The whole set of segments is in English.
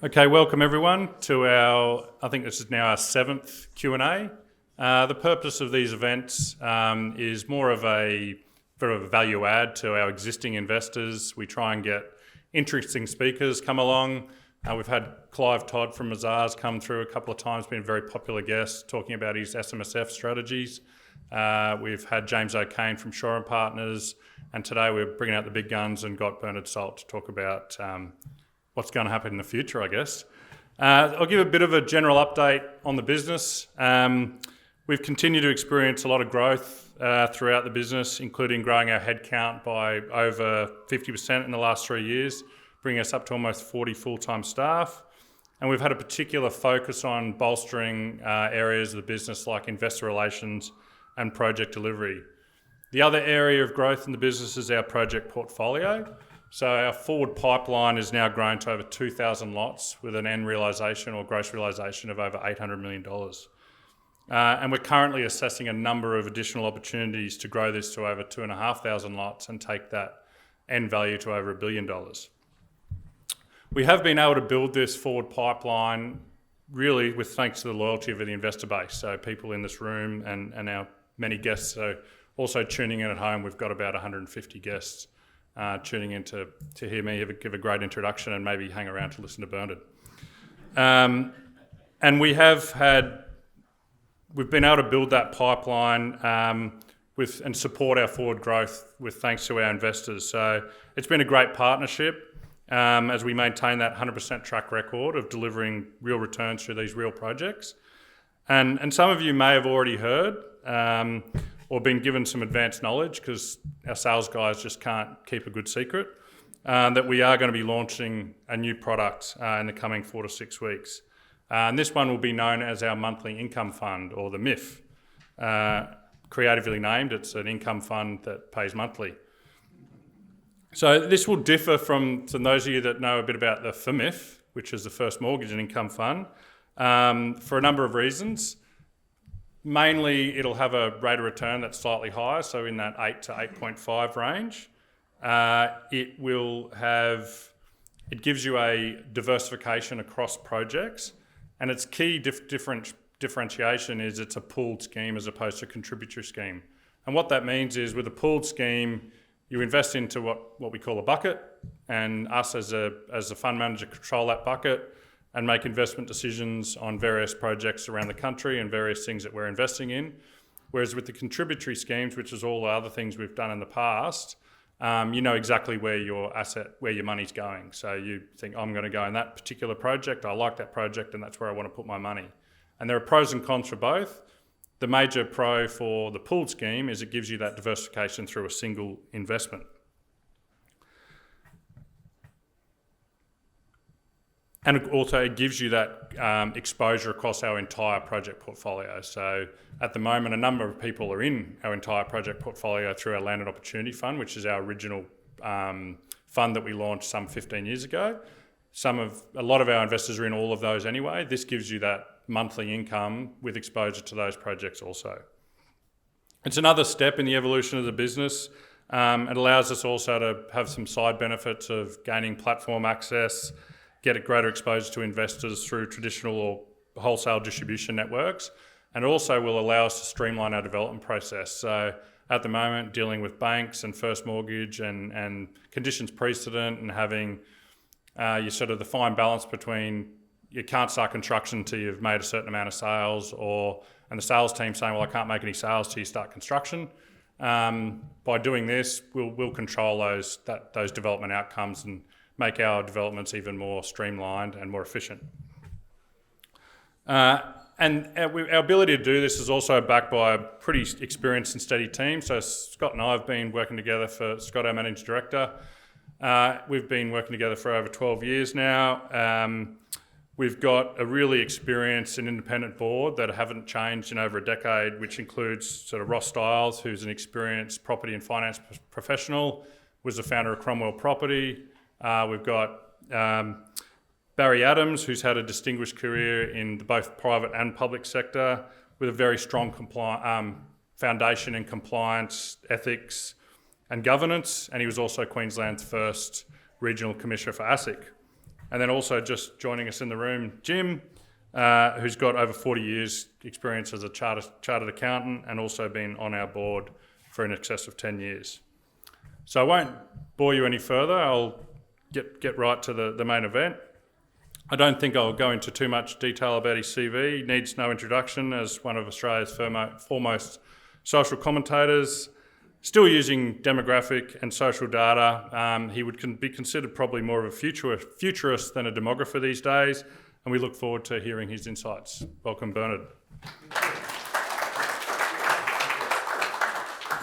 Okay, welcome everyone to I think this is now our 7th Q&A. The purpose of these events is more of a value add to our existing investors. We try and get interesting speakers come along. We've had Clive Todd from Mazars come through a couple of times, been a very popular guest talking about his SMSF strategies. We've had James O'Kane from Shore & Partners, and today we're bringing out the big guns and got Bernard Salt to talk about what's going to happen in the future, I guess. I'll give a bit of a general update on the business. We've continued to experience a lot of growth throughout the business, including growing our headcount by over 50% in the last 3 years, bringing us up to almost 40 full-time staff. And we've had a particular focus on bolstering areas of the business like investor relations and project delivery. The other area of growth in the business is our project portfolio. So our forward pipeline has now grown to over 2,000 lots with an end realisation or gross realisation of over $800 million. And we're currently assessing a number of additional opportunities to grow this to over 2,500 lots and take that end value to over $1 billion. We have been able to build this forward pipeline really with thanks to the loyalty of the investor base. So people in this room and our many guests. So also tuning in at home, we've got about 150 guests tuning in to hear me give a great introduction and maybe hang around to listen to Bernard. And we've been able to build that pipeline and support our forward growth with thanks to our investors. So it's been a great partnership as we maintain that 100% track record of delivering real returns through these real projects. And some of you may have already heard or been given some advanced knowledge, because our sales guys just can't keep a good secret, that we are going to be launching a new product in the coming 4 to 6 weeks. And this one will be known as our monthly income fund, or the MIF. Creatively named, it's an income fund that pays monthly. So this will differ from those of you that know a bit about the FMIF, which is the First Mortgage and Income Fund, for a number of reasons. Mainly, it'll have a rate of return that's slightly higher, so in that 8 to 8.5 range. It gives you a diversification across projects, and its key differentiation is it's a pooled scheme as opposed to a contributory scheme. And what that means is with a pooled scheme, you invest into what we call a bucket, and us as a fund manager control that bucket and make investment decisions on various projects around the country and various things that we're investing in. Whereas with the contributory schemes, which is all the other things we've done in the past, you know exactly where your money's going. So you think, I'm going to go in that particular project, I like that project, and that's where I want to put my money. And there are pros and cons for both. The major pro for the pooled scheme is it gives you that diversification through a single investment. And also it gives you that exposure across our entire project portfolio. So at the moment, a number of people are in our entire project portfolio through our Land and Opportunity Fund, which is our original fund that we launched some 15 years ago. A lot of our investors are in all of those anyway. This gives you that monthly income with exposure to those projects also. It's another step in the evolution of the business. It allows us also to have some side benefits of gaining platform access, get a greater exposure to investors through traditional or wholesale distribution networks, and it also will allow us to streamline our development process. So at the moment, dealing with banks and first mortgage and conditions precedent and having the fine balance between you can't start construction until you've made a certain amount of sales, and the sales team saying, well, I can't make any sales till you start construction. By doing this, we'll control those development outcomes and make our developments even more streamlined and more efficient. And our ability to do this is also backed by a pretty experienced and steady team. So Scott and I have been working together Scott, our Managing Director. We've been working together for over 12 years now. We've got a really experienced and independent board that haven't changed in over a decade, which includes sort of Ross Stiles, who's an experienced property and finance professional, was the founder of Cromwell Property. We've got Barry Adams, who's had a distinguished career in both private and public sector with a very strong foundation in compliance, ethics and governance, and he was also Queensland's first regional commissioner for ASIC. And then also just joining us in the room, Jim, who's got over 40 years experience as a chartered accountant and also been on our board for in excess of 10 years. So I won't bore you any further. I'll get right to the main event. I don't think I'll go into too much detail about his CV. He needs no introduction as one of Australia's foremost social commentators. Still using demographic and social data. He would be considered probably more of a futurist than a demographer these days, and we look forward to hearing his insights. Welcome, Bernard.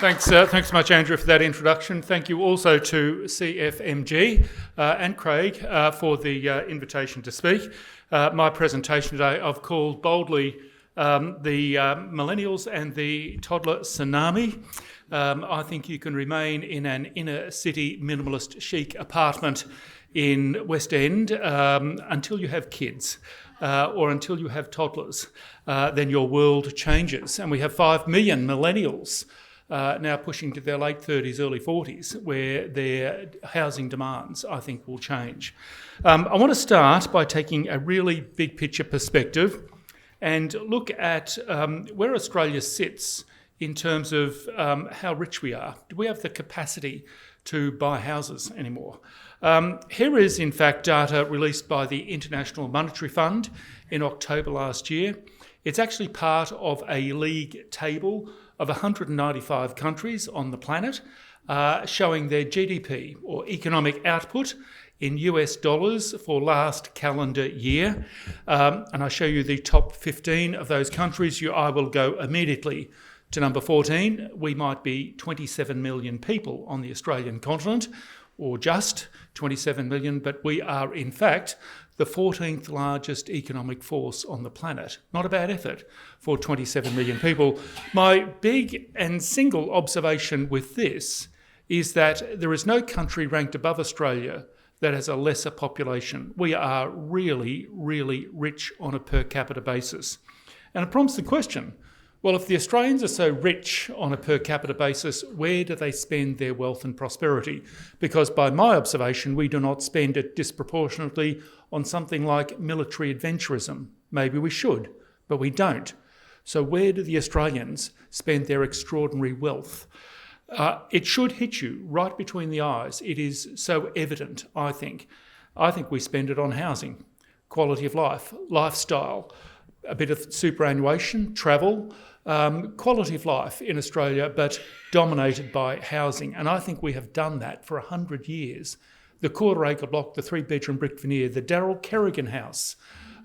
Thanks so much, Andrew, for that introduction. Thank you also to CFMG and Craig for the invitation to speak. My presentation today I've called boldly the Millennials and the Toddler Tsunami. I think you can remain in an inner city minimalist chic apartment in West End until you have kids or until you have toddlers. Then your world changes. And we have 5 million millennials now pushing to their late 30s, early 40s, where their housing demands, I think, will change. I want to start by taking a really big picture perspective and look at where Australia sits in terms of how rich we are. Do we have the capacity to buy houses anymore? Here is, in fact, data released by the International Monetary Fund in October last year. It's actually part of a league table of 195 countries on the planet, showing their GDP, or economic output, in US dollars for last calendar year. And I show you the top 15 of those countries. I will go immediately to number 14. We might be 27 million people on the Australian continent, or just 27 million, but we are in fact the 14th largest economic force on the planet. Not a bad effort for 27 million people. My big and single observation with this is that there is no country ranked above Australia that has a lesser population. We are really, really rich on a per capita basis. And it prompts the question, well, if the Australians are so rich on a per capita basis, where do they spend their wealth and prosperity? Because by my observation, we do not spend it disproportionately on something like military adventurism. Maybe we should, but we don't. So where do the Australians spend their extraordinary wealth? It should hit you right between the eyes. It is so evident, I think. I think we spend it on housing, quality of life, lifestyle, a bit of superannuation, travel, quality of life in Australia, but dominated by housing. And I think we have done that for 100 years. The quarter-acre block, the three-bedroom brick veneer, the Darryl Kerrigan house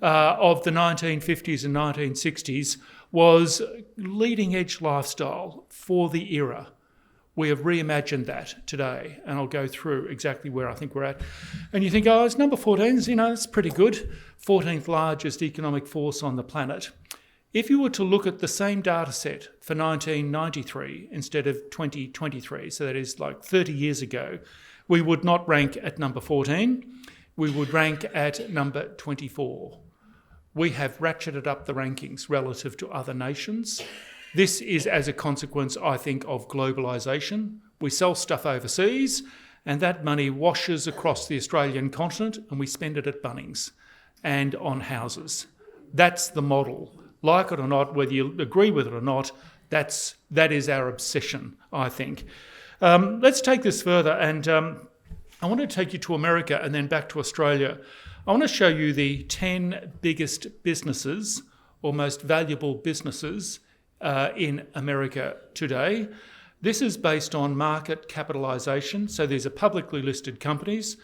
of the 1950s and 1960s was leading-edge lifestyle for the era. We have reimagined that today, and I'll go through exactly where I think we're at. And you think, oh, it's number 14, it's pretty good. 14th largest economic force on the planet. If you were to look at the same data set for 1993 instead of 2023, so that is like 30 years ago, we would not rank at number 14. We would rank at number 24. We have ratcheted up the rankings relative to other nations. This is as a consequence, I think, of globalisation. We sell stuff overseas and that money washes across the Australian continent and we spend it at Bunnings and on houses. That's the model. Like it or not, whether you agree with it or not, that is our obsession, I think. Let's take this further, and I want to take you to America and then back to Australia. I want to show you the 10 biggest businesses or most valuable businesses in America today. This is based on market capitalisation, so these are publicly listed companies.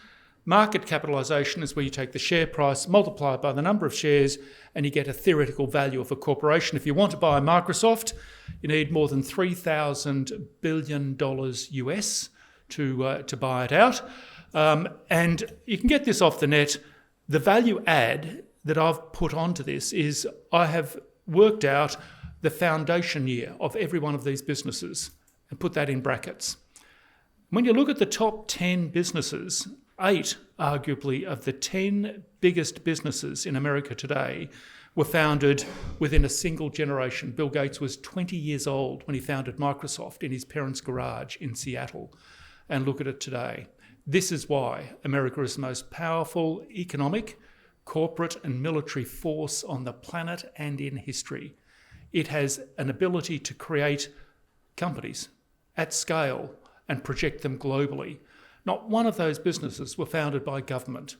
Market capitalisation is where you take the share price, multiply it by the number of shares, and you get a theoretical value of a corporation. If you want to buy Microsoft, you need more than $3,000 billion US to buy it out. And you can get this off the net. The value add that I've put onto this is I have worked out the foundation year of every one of these businesses and put that in brackets. When you look at the top 10 businesses, 8, arguably, of the 10 biggest businesses in America today were founded within a single generation. Bill Gates was 20 years old when he founded Microsoft in his parents' garage in Seattle. And look at it today. This is why America is the most powerful economic, corporate and military force on the planet and in history. It has an ability to create companies at scale and project them globally. Not one of those businesses were founded by government.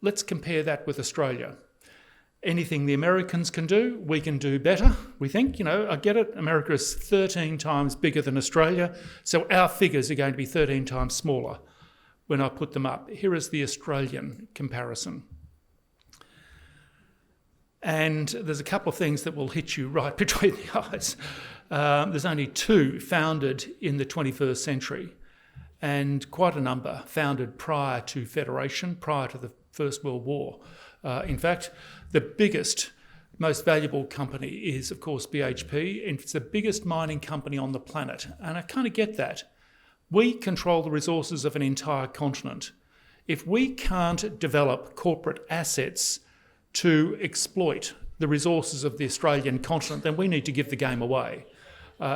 Let's compare that with Australia. Anything the Americans can do, we can do better, we think. I get it. America is 13 times bigger than Australia, so our figures are going to be 13 times smaller when I put them up. Here is the Australian comparison. And there's a couple of things that will hit you right between the eyes. There's only 2 founded in the 21st century, and quite a number founded prior to Federation, prior to the First World War. In fact, the biggest, most valuable company is, of course, BHP, and it's the biggest mining company on the planet. And I kind of get that. We control the resources of an entire continent. If we can't develop corporate assets to exploit the resources of the Australian continent, then we need to give the game away,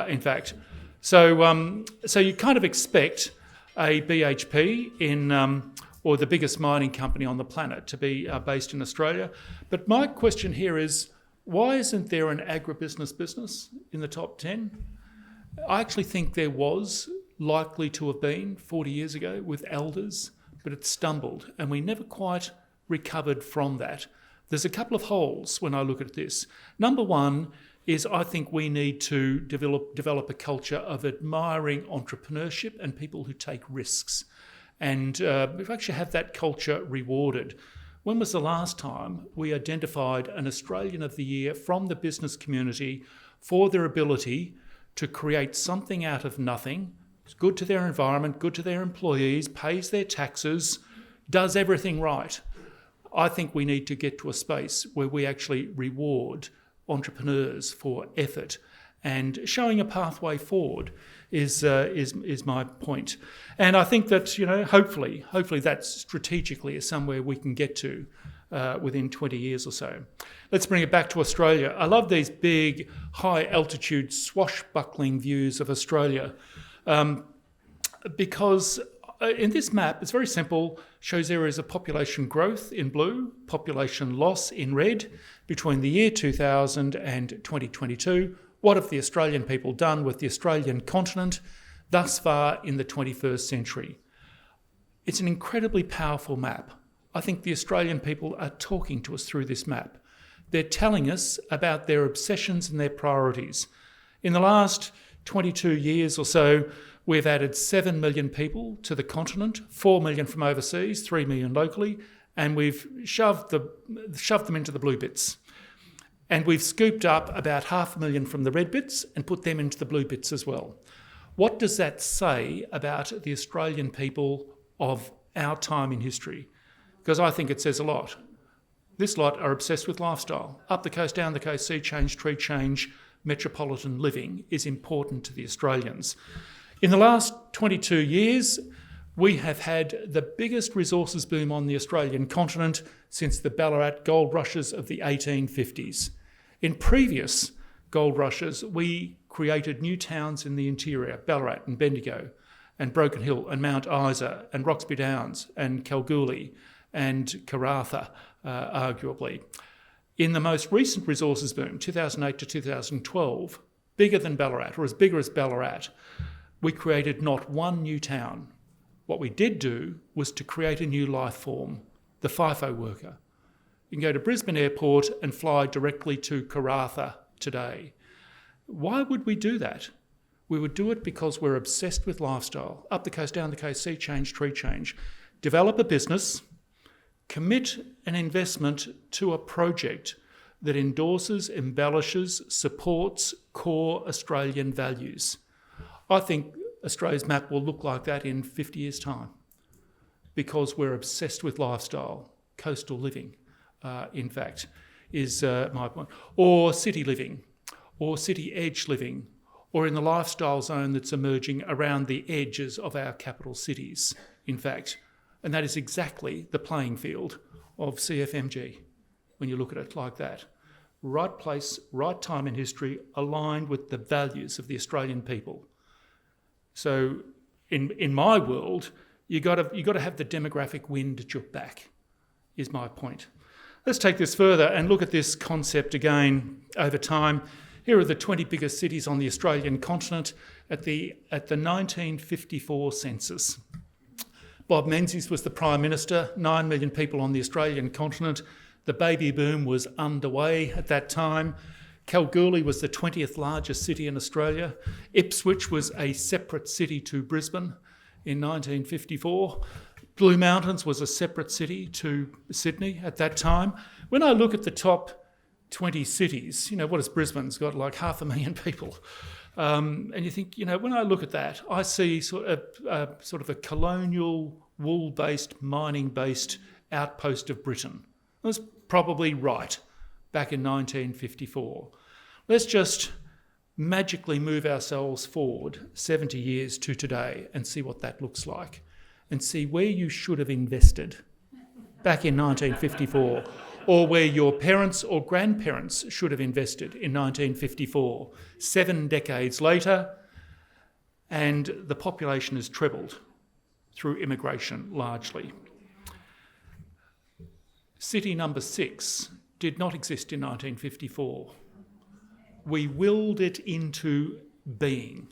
in fact. So you kind of expect a BHP or the biggest mining company on the planet to be based in Australia. But my question here is, why isn't there an agribusiness business in the top 10? I actually think there was likely to have been 40 years ago with Elders, but it stumbled and we never quite recovered from that. There's a couple of holes when I look at this. Number one is I think we need to develop a culture of admiring entrepreneurship and people who take risks. And we actually have that culture rewarded. When was the last time we identified an Australian of the Year from the business community for their ability to create something out of nothing? It's good to their environment, good to their employees, pays their taxes, does everything right. I think we need to get to a space where we actually reward entrepreneurs for effort, and showing a pathway forward is my point. And I think that hopefully that strategically is somewhere we can get to within 20 years or so. Let's bring it back to Australia. I love these big, high altitude, swashbuckling views of Australia because in this map, it's very simple, shows areas of population growth in blue, population loss in red between the year 2000 and 2022. What have the Australian people done with the Australian continent thus far in the 21st century? It's an incredibly powerful map. I think the Australian people are talking to us through this map. They're telling us about their obsessions and their priorities. In the last 22 years or so, we've added 7 million people to the continent, 4 million from overseas, 3 million locally, and we've shoved them into the blue bits. And we've scooped up about 500,000 from the red bits and put them into the blue bits as well. What does that say about the Australian people of our time in history? Because I think it says a lot. This lot are obsessed with lifestyle. Up the coast, down the coast, sea change, tree change, metropolitan living is important to the Australians. In the last 22 years, we have had the biggest resources boom on the Australian continent since the Ballarat gold rushes of the 1850s. In previous gold rushes, we created new towns in the interior, Ballarat and Bendigo and Broken Hill and Mount Isa and Roxby Downs and Kalgoorlie and Karratha, arguably. In the most recent resources boom, 2008 to 2012, bigger than Ballarat, or as bigger as Ballarat, we created not one new town. What we did do was to create a new life form, the FIFO worker. You can go to Brisbane Airport and fly directly to Karratha today. Why would we do that? We would do it because we're obsessed with lifestyle. Up the coast, down the coast, sea change, tree change. Develop a business, commit an investment to a project that endorses, embellishes, supports core Australian values. I think Australia's map will look like that in 50 years' time because we're obsessed with lifestyle, coastal living, in fact, is my point. Or city living, or city edge living, or in the lifestyle zone that's emerging around the edges of our capital cities, in fact. And that is exactly the playing field of CFMG when you look at it like that. Right place, right time in history, aligned with the values of the Australian people. So in my world, you got to have the demographic wind at your back, is my point. Let's take this further and look at this concept again over time. Here are the 20 biggest cities on the Australian continent at the 1954 census. Bob Menzies was the Prime Minister, 9 million people on the Australian continent. The baby boom was underway at that time. Kalgoorlie was the 20th largest city in Australia. Ipswich was a separate city to Brisbane in 1954. Blue Mountains was a separate city to Sydney at that time. When I look at the top 20 cities, what has Brisbane's got, like 500,000 people. And you think, when I look at that, I see sort of a colonial, wool-based, mining-based outpost of Britain. It was probably right back in 1954. Let's just magically move ourselves forward 70 years to today and see what that looks like, and see where you should have invested back in 1954, or where your parents or grandparents should have invested in 1954. 7 decades later, and the population has trebled through immigration largely. City number 6 did not exist in 1954. We willed it into being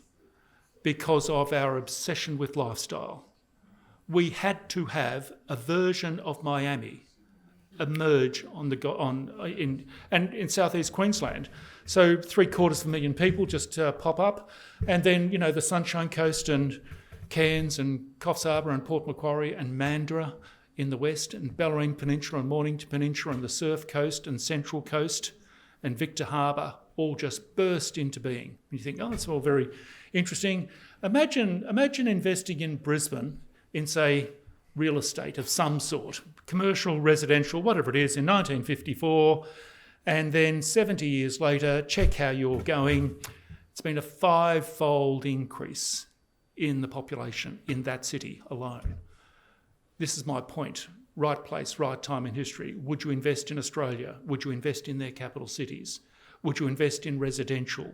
because of our obsession with lifestyle. We had to have a version of Miami emerge in southeast Queensland. So 750,000 people just pop up, and then the Sunshine Coast and Cairns and Coffs Harbour and Port Macquarie and Mandurah in the west, and Bellarine Peninsula and Mornington Peninsula and the Surf Coast and Central Coast and Victor Harbour all just burst into being. And you think, that's all very interesting. Imagine investing in Brisbane in, say, real estate of some sort, commercial, residential, whatever it is, in 1954, and then 70 years later, check how you're going. It's been a 5-fold increase in the population in that city alone. This is my point. Right place, right time in history. Would you invest in Australia? Would you invest in their capital cities? Would you invest in residential?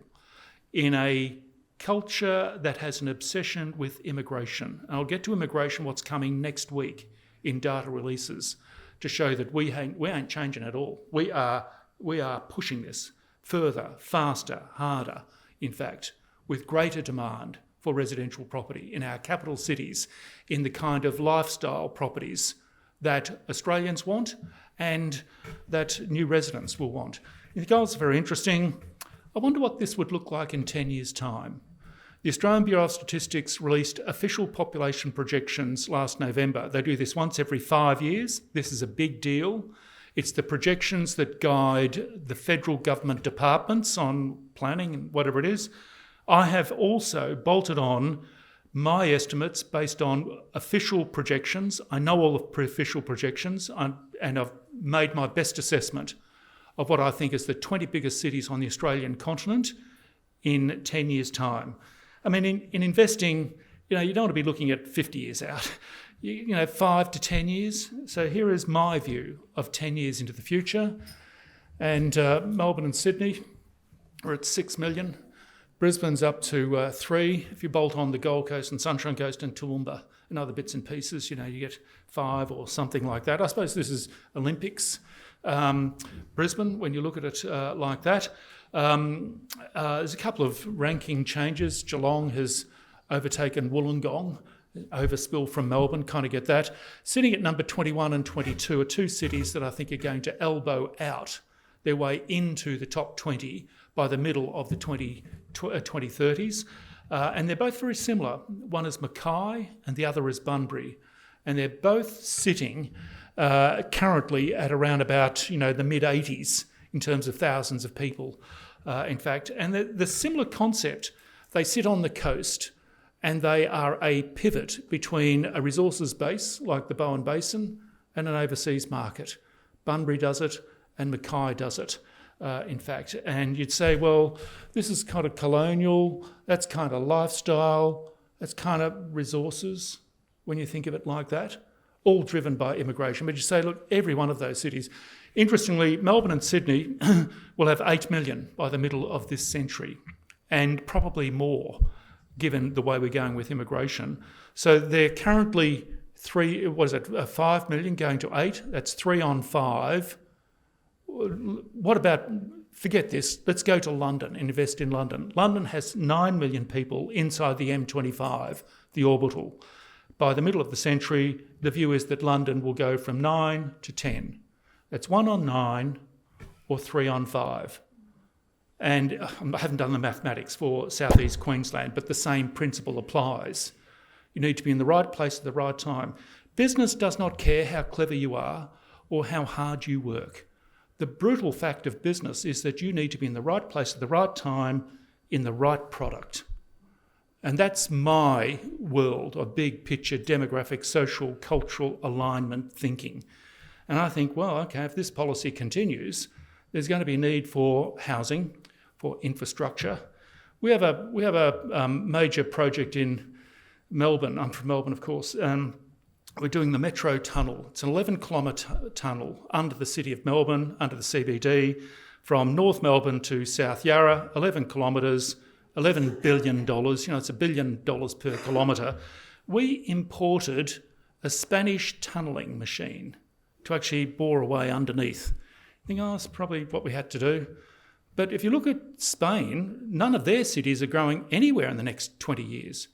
In a culture that has an obsession with immigration. And I'll get to immigration, what's coming next week in data releases, to show that we ain't changing at all. We are pushing this further, faster, harder, in fact, with greater demand for residential property in our capital cities, in the kind of lifestyle properties that Australians want and that new residents will want. The goals are very interesting. I wonder what this would look like in 10 years' time. The Australian Bureau of Statistics released official population projections last November. They do this once every 5 years. This is a big deal. It's the projections that guide the federal government departments on planning and whatever it is. I have also bolted on my estimates based on official projections. I know all of official projections, and I've made my best assessment of what I think is the 20 biggest cities on the Australian continent in 10 years' time. I mean, in investing, you don't want to be looking at 50 years out, 5 to 10 years. So here is my view of 10 years into the future. And Melbourne and Sydney are at 6 million. Brisbane's up to 3. If you bolt on the Gold Coast and Sunshine Coast and Toowoomba and other bits and pieces, you get 5 or something like that. I suppose this is Olympics. Brisbane, when you look at it like that. There's a couple of ranking changes. Geelong has overtaken Wollongong, overspill from Melbourne, kind of get that. Sitting at number 21 and 22 are 2 cities that I think are going to elbow out their way into the top 20 by the middle of the 2030s. And they're both very similar. One is Mackay and the other is Bunbury. And they're both sitting currently at around about, the mid-80s in terms of thousands of people, in fact. And the similar concept, they sit on the coast and they are a pivot between a resources base like the Bowen Basin and an overseas market. Bunbury does it and Mackay does it, in fact. And you'd say, well, this is kind of colonial, that's kind of lifestyle, that's kind of resources when you think of it like that, all driven by immigration. But you say, look, every one of those cities. Interestingly, Melbourne and Sydney will have 8 million by the middle of this century, and probably more given the way we're going with immigration. So they're currently 5 million going to 8? That's 3 on 5. What about, forget this, let's go to London, invest in London. London has 9 million people inside the M25, the orbital. By the middle of the century, the view is that London will go from 9 to 10. That's 1 on 9 or 3 on 5. And I haven't done the mathematics for South East Queensland, but the same principle applies. You need to be in the right place at the right time. Business does not care how clever you are or how hard you work. The brutal fact of business is that you need to be in the right place at the right time in the right product. And that's my world of big picture demographic, social, cultural alignment thinking. And I think, well, okay, if this policy continues, there's going to be a need for housing, for infrastructure. We have a major project in Melbourne. I'm from Melbourne, of course. We're doing the Metro Tunnel. It's an 11-kilometre tunnel under the city of Melbourne, under the CBD, from North Melbourne to South Yarra, 11 kilometres, $11 billion. It's $1 billion per kilometre. We imported a Spanish tunnelling machine to actually bore away underneath. You think, that's probably what we had to do. But if you look at Spain, none of their cities are growing anywhere in the next 20 years.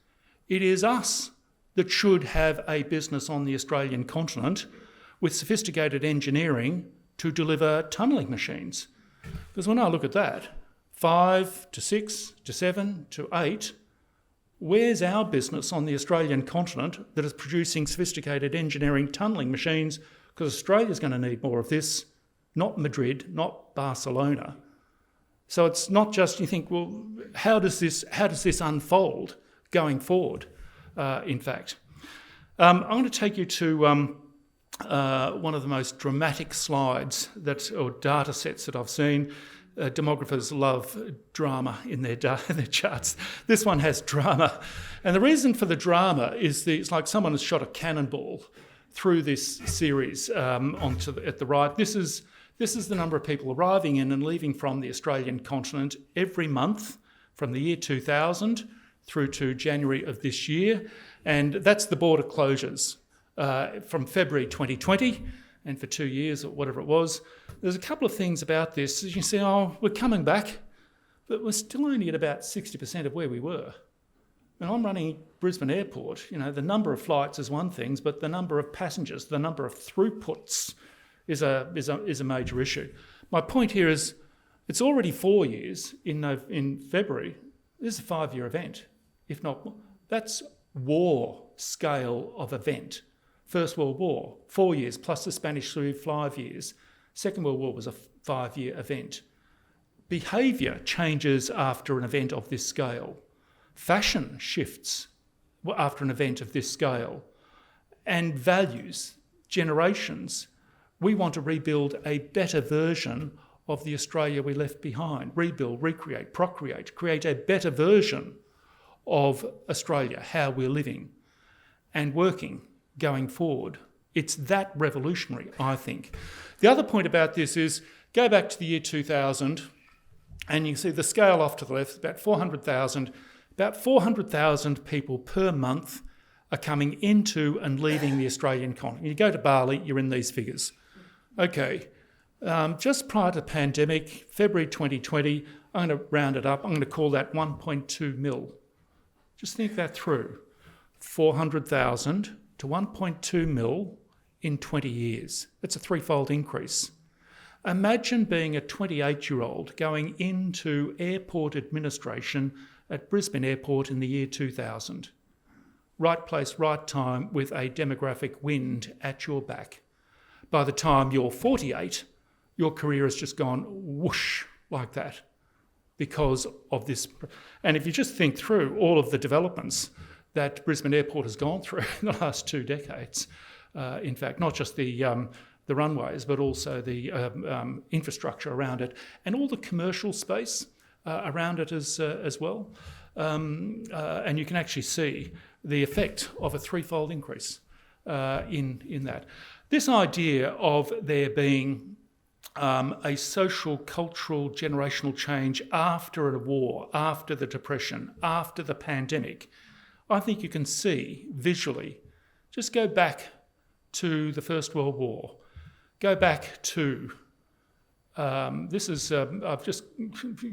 It is us that should have a business on the Australian continent with sophisticated engineering to deliver tunnelling machines. Because when I look at that, 5 to 6 to 7 to 8, where's our business on the Australian continent that is producing sophisticated engineering tunnelling machines? Because Australia's going to need more of this, not Madrid, not Barcelona. So it's not just, you think, well, how does this unfold going forward, in fact? I'm going to take you to one of the most dramatic slides or data sets that I've seen. Demographers love drama in their charts. This one has drama. And the reason for the drama is it's like someone has shot a cannonball through this series at the right. This is the number of people arriving in and leaving from the Australian continent every month from the year 2000 through to January of this year. And that's the border closures from February 2020 and for 2 years or whatever it was. There's a couple of things about this. As you see, we're coming back, but we're still only at about 60% of where we were. And I'm running Brisbane Airport. The number of flights is one thing, but the number of passengers, the number of throughputs is a major issue. My point here is it's already 4 years in February. This is a 5-year event, if not more. That's war scale of event. First World War, 4 years, plus the Spanish flu, 5 years. Second World War was a 5-year event. Behaviour changes after an event of this scale. Fashion shifts after an event of this scale. And values, generations. We want to rebuild a better version of the Australia we left behind. Rebuild, recreate, procreate, create a better version of Australia, how we're living and working going forward. It's that revolutionary, I think. The other point about this is, go back to the year 2000 and you can see the scale off to the left, about 400,000. About 400,000 people per month are coming into and leaving the Australian continent. You go to Bali, you're in these figures. Okay, just prior to the pandemic, February 2020, I'm going to round it up, I'm going to call that 1.2 mil. Just think that through. 400,000 to 1.2 mil in 20 years. That's a threefold increase. Imagine being a 28-year-old going into airport administration at Brisbane Airport in the year 2000. Right place, right time, with a demographic wind at your back. By the time you're 48, your career has just gone whoosh like that because of this. And if you just think through all of the developments that Brisbane Airport has gone through in the last 2 decades, in fact, not just the runways, but also the infrastructure around it and all the commercial space around it as well. And you can actually see the effect of a threefold increase in that. This idea of there being a social, cultural, generational change after a war, after the Depression, after the pandemic, I think you can see visually. Just go back to the First World War. Go back to, I've just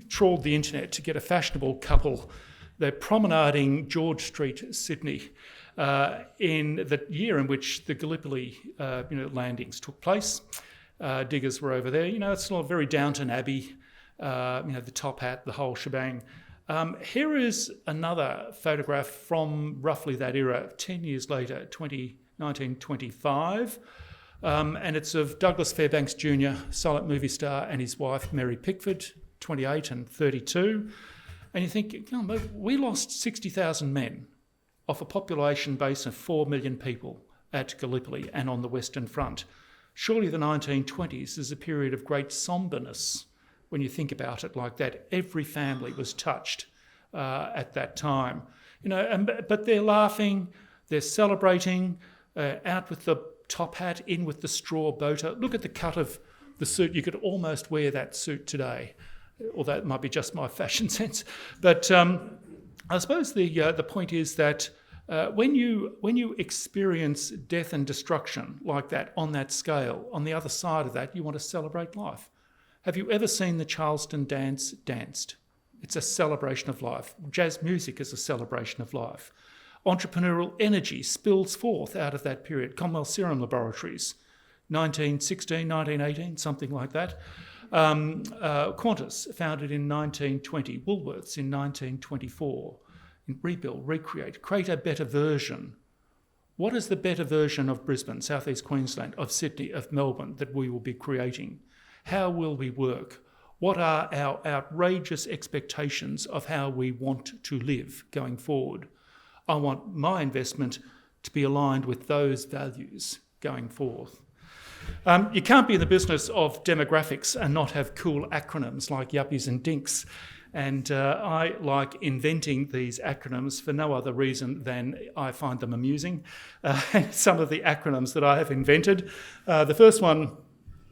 trawled the internet to get a fashionable couple. They're promenading George Street, Sydney, in the year in which the Gallipoli landings took place. Diggers were over there. It's not very Downton Abbey, the top hat, the whole shebang. Here is another photograph from roughly that era, 10 years later, 1925. And it's of Douglas Fairbanks Jr., silent movie star, and his wife, Mary Pickford, 28 and 32. And you think, we lost 60,000 men off a population base of 4 million people at Gallipoli and on the Western Front. Surely the 1920s is a period of great sombreness when you think about it like that. Every family was touched at that time. But they're laughing, they're celebrating, out with the top hat, in with the straw boater. Look at the cut of the suit. You could almost wear that suit today, although it might be just my fashion sense. But I suppose the point is that when you experience death and destruction like that on that scale, on the other side of that, you want to celebrate life. Have you ever seen the Charleston dance danced? It's a celebration of life. Jazz music is a celebration of life. Entrepreneurial energy spills forth out of that period. Commonwealth Serum Laboratories, 1916, 1918, something like that. Qantas, founded in 1920. Woolworths in 1924. Rebuild, recreate, create a better version. What is the better version of Brisbane, Southeast Queensland, of Sydney, of Melbourne that we will be creating? How will we work? What are our outrageous expectations of how we want to live going forward? I want my investment to be aligned with those values going forth. You can't be in the business of demographics and not have cool acronyms like yuppies and dinks. And I like inventing these acronyms for no other reason than I find them amusing. Some of the acronyms that I have invented. The first one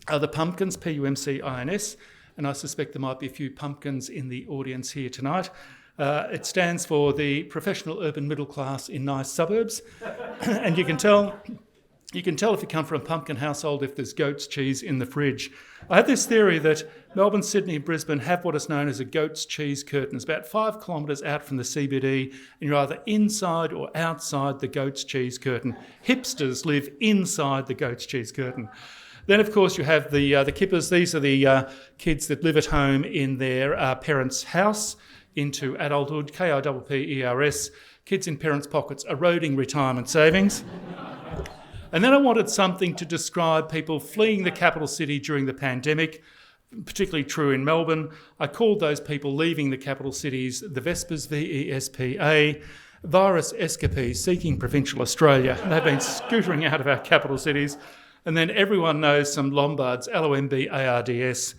are the pumpkins, P-U-M-C-I-N-S, and I suspect there might be a few pumpkins in the audience here tonight. It stands for the professional urban middle class in nice suburbs. And you can tell if you come from a pumpkin household if there's goat's cheese in the fridge. I have this theory that Melbourne, Sydney and Brisbane have what is known as a goat's cheese curtain. It's about 5 kilometres out from the CBD, and you're either inside or outside the goat's cheese curtain. Hipsters live inside the goat's cheese curtain. Then, of course, you have the kippers. These are the kids that live at home in their parents' house into adulthood, K-I-P-P-E-R-S, kids in parents' pockets, eroding retirement savings. And then I wanted something to describe people fleeing the capital city during the pandemic, particularly true in Melbourne. I called those people leaving the capital cities the Vespers, V-E-S-P-A, virus escapees seeking provincial Australia. They've been scootering out of our capital cities. And then everyone knows some Lombards, L-O-M-B-A-R-D-S.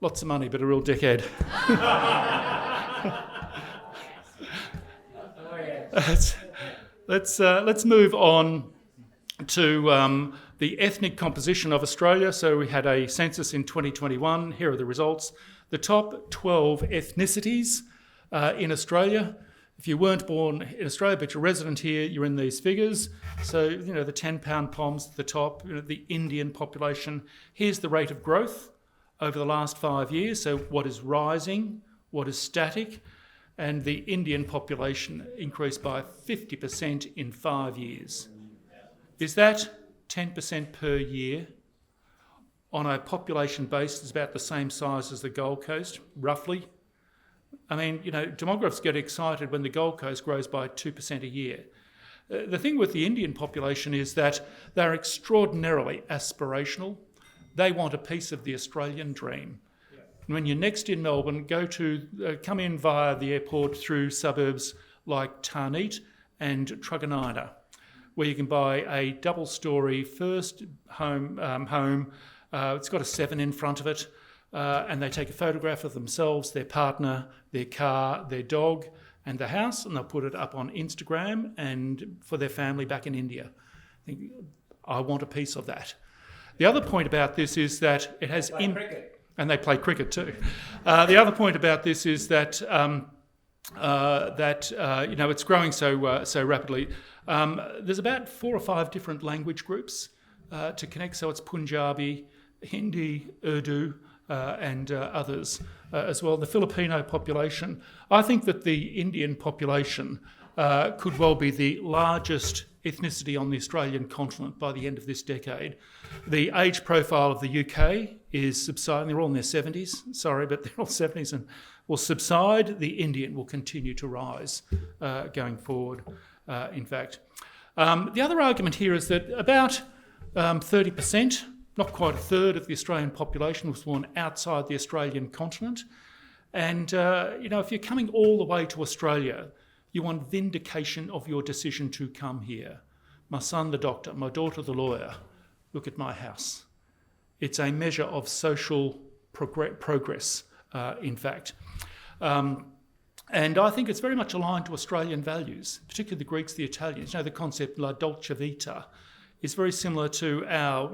Lots of money, but a real dickhead. Let's move on to the ethnic composition of Australia. So we had a census in 2021. Here are the results. The top 12 ethnicities in Australia. If you weren't born in Australia but you're resident here, you're in these figures. So, the 10-pound poms at the top, the Indian population. Here's the rate of growth over the last 5 years. So what is rising, what is static, and the Indian population increased by 50% in 5 years. Is that 10% per year on a population base that's about the same size as the Gold Coast, roughly? I mean, demographers get excited when the Gold Coast grows by 2% a year. The thing with the Indian population is that they're extraordinarily aspirational. They want a piece of the Australian dream. Yeah. When you're next in Melbourne, come in via the airport through suburbs like Tarneit and Truganina, where you can buy a double-storey first home. It's got a 7 in front of it. And they take a photograph of themselves, their partner, their car, their dog and the house, and they'll put it up on Instagram and for their family back in India. I want a piece of that. The other point about this is that it has... And they play cricket too. The other point about this is that it's growing so rapidly. There's about 4 or 5 different language groups to connect. So it's Punjabi, Hindi, Urdu, and others as well. The Filipino population. I think that the Indian population could well be the largest ethnicity on the Australian continent by the end of this decade. The age profile of the UK is subsiding. They're all in their 70s, but they're all 70s and will subside. The Indian will continue to rise going forward, in fact. The other argument here is that about 30%, not quite a third of the Australian population was born outside the Australian continent. And, if you're coming all the way to Australia, you want vindication of your decision to come here. My son, the doctor, my daughter, the lawyer. Look at my house. It's a measure of social progress, in fact. And I think it's very much aligned to Australian values, particularly the Greeks, the Italians. The concept la dolce vita is very similar to our,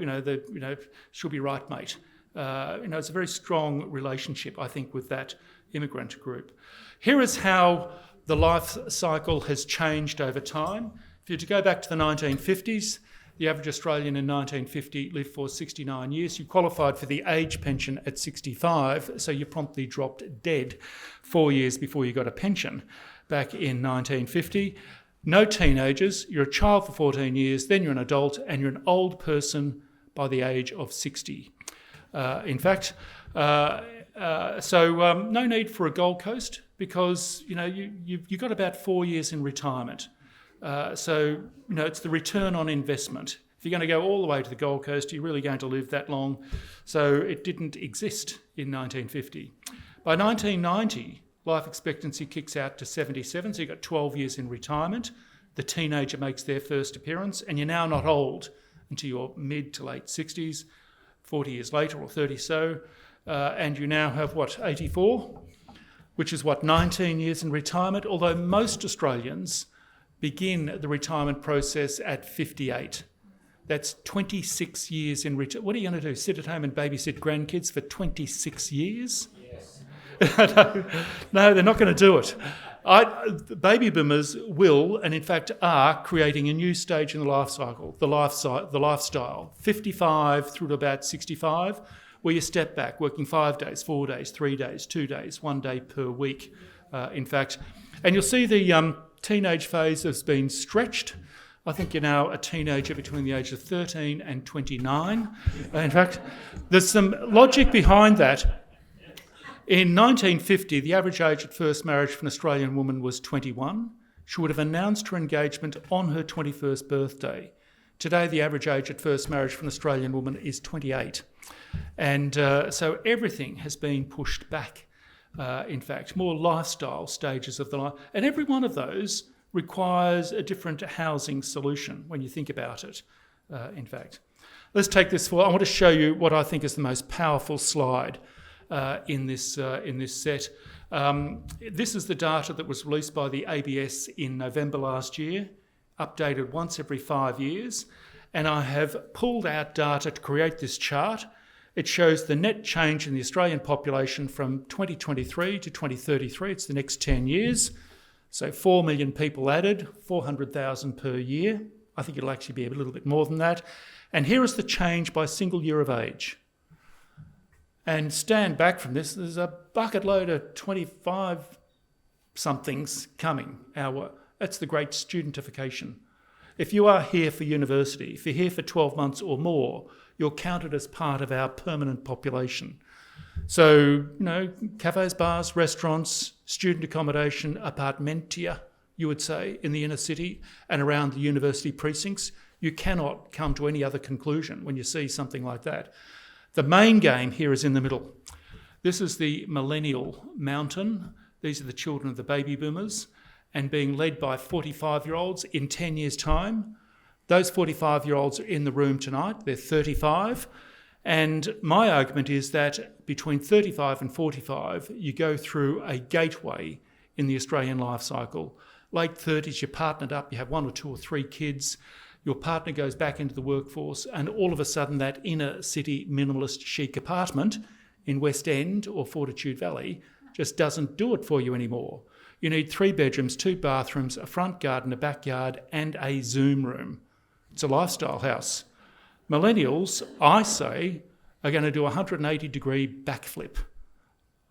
she'll be right, mate. It's a very strong relationship, I think, with that immigrant group. Here is how the life cycle has changed over time. If you were to go back to the 1950s, the average Australian in 1950 lived for 69 years. You qualified for the age pension at 65, so you promptly dropped dead 4 years before you got a pension back in 1950. No teenagers, you're a child for 14 years, then you're an adult, and you're an old person by the age of 60. In fact, no need for a Gold Coast because, you've got about 4 years in retirement. It's the return on investment. If you're going to go all the way to the Gold Coast, you're really going to live that long. So it didn't exist in 1950. By 1990, life expectancy kicks out to 77, so you've got 12 years in retirement. The teenager makes their first appearance, and you're now not old until your mid to late 60s, 40 years later or 30 so, and you now have, 84? Which is, 19 years in retirement, although most Australians begin the retirement process at 58. That's 26 years in retirement. What are you going to do? Sit at home and babysit grandkids for 26 years? Yes. No, they're not going to do it. Baby boomers will, and in fact are, creating a new stage in the life cycle, the lifestyle. 55 through to about 65, where you step back, working 5 days, 4 days, 3 days, 2 days, 1 day per week, in fact. And you'll see the teenage phase has been stretched. I think you're now a teenager between the ages of 13 and 29. In fact, there's some logic behind that. In 1950, the average age at first marriage for an Australian woman was 21. She would have announced her engagement on her 21st birthday. Today, the average age at first marriage for an Australian woman is 28. And so everything has been pushed back. In fact, more lifestyle stages of the life. And every one of those requires a different housing solution when you think about it, in fact. Let's take this forward. I want to show you what I think is the most powerful slide in this set. This is the data that was released by the ABS in November last year, updated once every 5 years. And I have pulled out data to create this chart. It shows the net change in the Australian population from 2023 to 2033. It's the next 10 years. So 4 million people added, 400,000 per year. I think it'll actually be a little bit more than that. And here is the change by single year of age. And stand back from this, there's a bucket load of 25-somethings coming our way. That's the great studentification. If you are here for university, if you're here for 12 months or more, you're counted as part of our permanent population. So, cafes, bars, restaurants, student accommodation, apartmentia, you would say, in the inner city and around the university precincts. You cannot come to any other conclusion when you see something like that. The main game here is in the middle. This is the millennial mountain. These are the children of the baby boomers and being led by 45-year-olds in 10 years' time. Those 45-year-olds are in the room tonight. They're 35. And my argument is that between 35 and 45, you go through a gateway in the Australian life cycle. Late 30s, you're partnered up, you have 1 or 2 or 3 kids, your partner goes back into the workforce, and all of a sudden that inner city minimalist chic apartment in West End or Fortitude Valley just doesn't do it for you anymore. You need 3 bedrooms, 2 bathrooms, a front garden, a backyard, and a Zoom room. It's a lifestyle house. Millennials, I say, are going to do a 180-degree backflip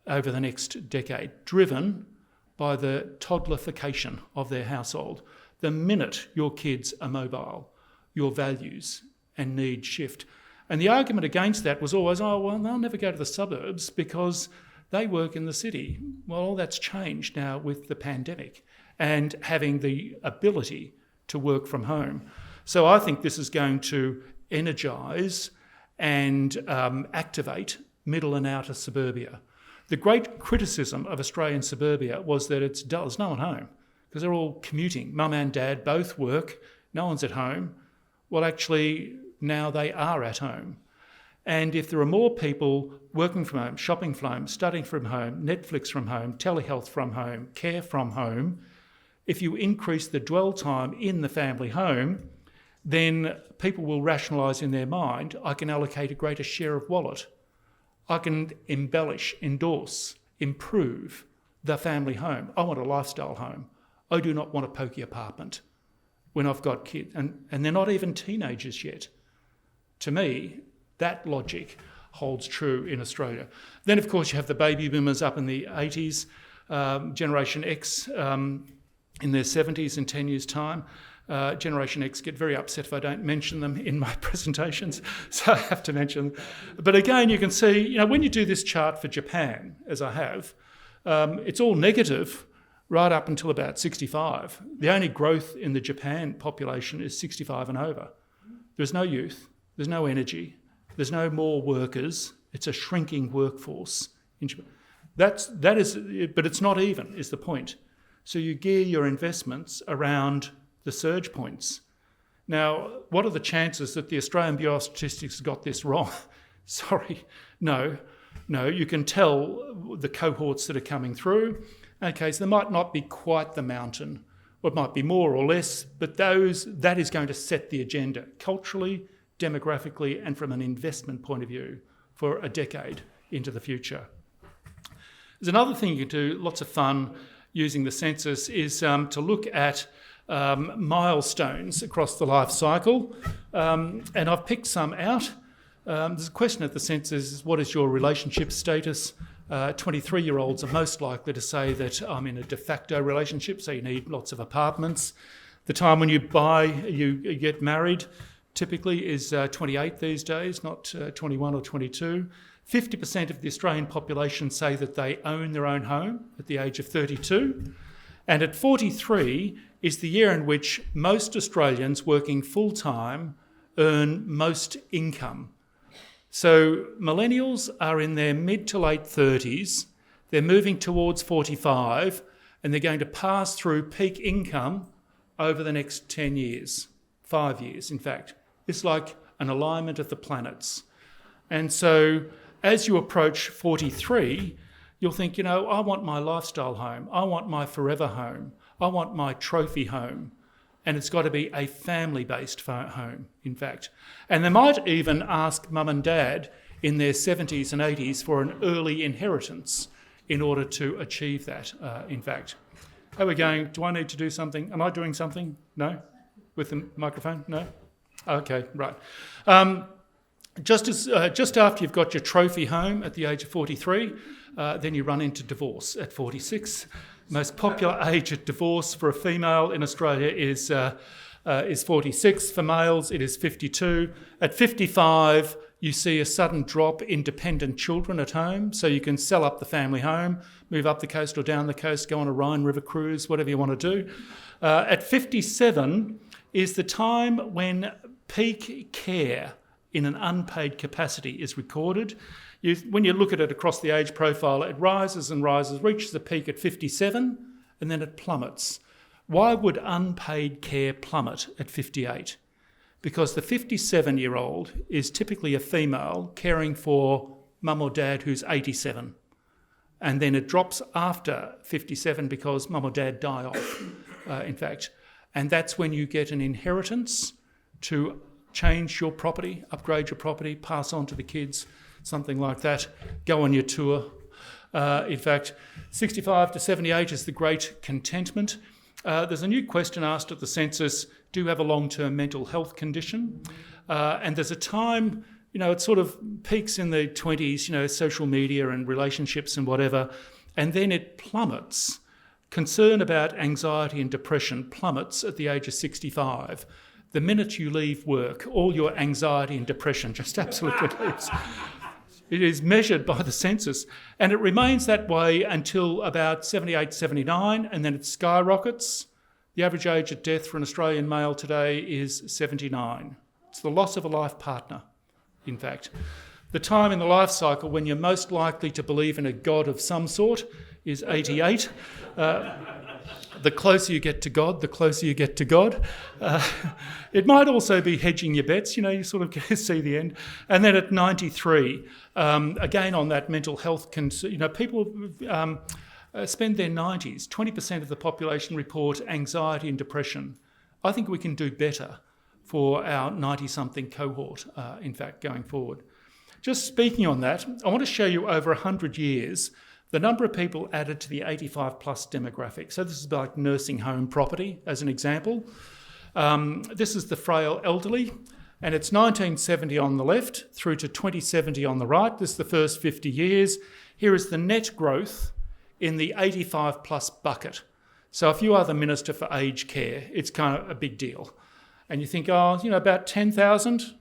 over the next decade, driven by the toddlerification of their household. The minute your kids are mobile, your values and needs shift. And the argument against that was always, oh, well, they'll never go to the suburbs because they work in the city. Well, all that's changed now with the pandemic and having the ability to work from home. So I think this is going to energise and activate middle and outer suburbia. The great criticism of Australian suburbia was that there's no one home because they're all commuting. Mum and dad both work, no one's at home. Well, actually, now they are at home. And if there are more people working from home, shopping from home, studying from home, Netflix from home, telehealth from home, care from home, if you increase the dwell time in the family home, then people will rationalise in their mind, I can allocate a greater share of wallet. I can embellish, endorse, improve the family home. I want a lifestyle home. I do not want a pokey apartment when I've got kids. And they're not even teenagers yet. To me, that logic holds true in Australia. Then, of course, you have the baby boomers up in the 80s, Generation X in their 70s in 10 years' time. Generation X get very upset if I don't mention them in my presentations, so I have to mention them. But again, you can see, when you do this chart for Japan, as I have, it's all negative right up until about 65. The only growth in the Japan population is 65 and over. There's no youth, there's no energy, there's no more workers. It's a shrinking workforce in Japan. That is, but it's not even, is the point. So you gear your investments around the surge points. Now, what are the chances that the Australian Bureau of Statistics got this wrong? Sorry, no, you can tell the cohorts that are coming through. Okay, so there might not be quite the mountain, or it might be more or less, but that is going to set the agenda culturally, demographically, and from an investment point of view for a decade into the future. There's another thing you can do, lots of fun using the census, is to look at milestones across the life cycle, and I've picked some out. There's a question at the census: what is your relationship status? 23-year-olds are most likely to say that I'm in a de facto relationship, so you need lots of apartments. The time when you get married typically is 28 these days, not 21 or 22. 50% of the Australian population say that they own their own home at the age of 32. And at 43 is the year in which most Australians working full-time earn most income. So millennials are in their mid to late 30s, they're moving towards 45, and they're going to pass through peak income over the next 10 years, 5 years in fact. It's like an alignment of the planets. And so as you approach 43, you'll think, I want my lifestyle home, I want my forever home, I want my trophy home. And it's got to be a family-based home, in fact. And they might even ask mum and dad in their 70s and 80s for an early inheritance in order to achieve that, in fact. How are we going? Do I need to do something? Am I doing something? No? With the microphone? No? Okay, right. Just after you've got your trophy home at the age of 43, then you run into divorce at 46. Most popular age of divorce for a female in Australia is 46. For males, it is 52. At 55, you see a sudden drop in dependent children at home, so you can sell up the family home, move up the coast or down the coast, go on a Rhine River cruise, whatever you want to do. At 57 is the time when peak care in an unpaid capacity is recorded. When you look at it across the age profile, it rises and rises, reaches a peak at 57, and then it plummets. Why would unpaid care plummet at 58? Because the 57-year-old is typically a female caring for mum or dad who's 87. And then it drops after 57 because mum or dad die off, in fact. And that's when you get an inheritance to change your property, upgrade your property, pass on to the kids, something like that, go on your tour. In fact, 65 to 78 is the great contentment. There's a new question asked at the census, do you have a long-term mental health condition? And there's a time, it sort of peaks in the 20s, social media and relationships and whatever, and then it plummets. Concern about anxiety and depression plummets at the age of 65. The minute you leave work, all your anxiety and depression just absolutely leaves. It is measured by the census, and it remains that way until about 78, 79, and then it skyrockets. The average age of death for an Australian male today is 79. It's the loss of a life partner, in fact. The time in the life cycle when you're most likely to believe in a God of some sort is 88. The closer you get to God, the closer you get to God. It might also be hedging your bets, you sort of see the end. And then at 93, again on that mental health concern, people spend their 90s, 20% of the population report anxiety and depression. I think we can do better for our 90-something cohort, in fact, going forward. Just speaking on that, I want to show you over 100 years the number of people added to the 85 plus demographic. So this is like nursing home property as an example. This is the frail elderly, and it's 1970 on the left through to 2070 on the right. This is the first 50 years. Here is the net growth in the 85 plus bucket. So if you are the Minister for Aged Care, it's kind of a big deal. And you think, about 10,000,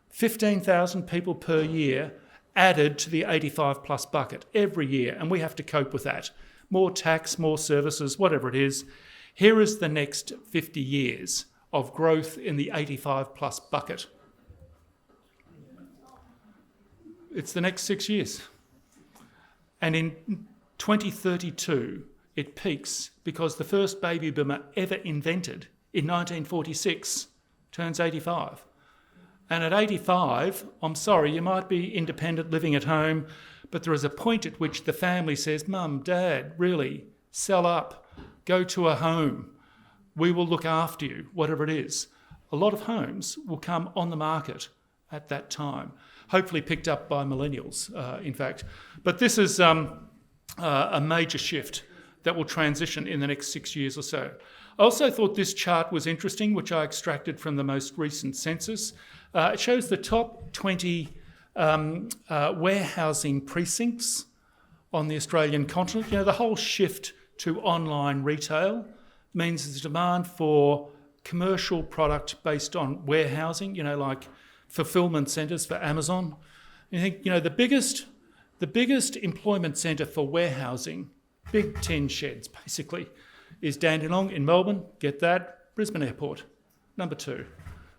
15,000 people per year added to the 85 plus bucket every year, and we have to cope with that. More tax, more services, whatever it is. Here is the next 50 years of growth in the 85 plus bucket. It's the next 6 years. And in 2032, it peaks because the first baby boomer ever invented in 1946 turns 85. And at 85, I'm sorry, you might be independent living at home, but there is a point at which the family says, Mum, Dad, really, sell up, go to a home, we will look after you, whatever it is. A lot of homes will come on the market at that time, hopefully picked up by millennials, in fact. But this is a major shift that will transition in the next 6 years or so. I also thought this chart was interesting, which I extracted from the most recent census. It shows the top 20 warehousing precincts on the Australian continent. The whole shift to online retail means there's demand for commercial product based on warehousing, like fulfillment centres for Amazon. You think, the biggest employment centre for warehousing, big tin sheds basically, is Dandenong in Melbourne. Get that? Brisbane Airport, number 2.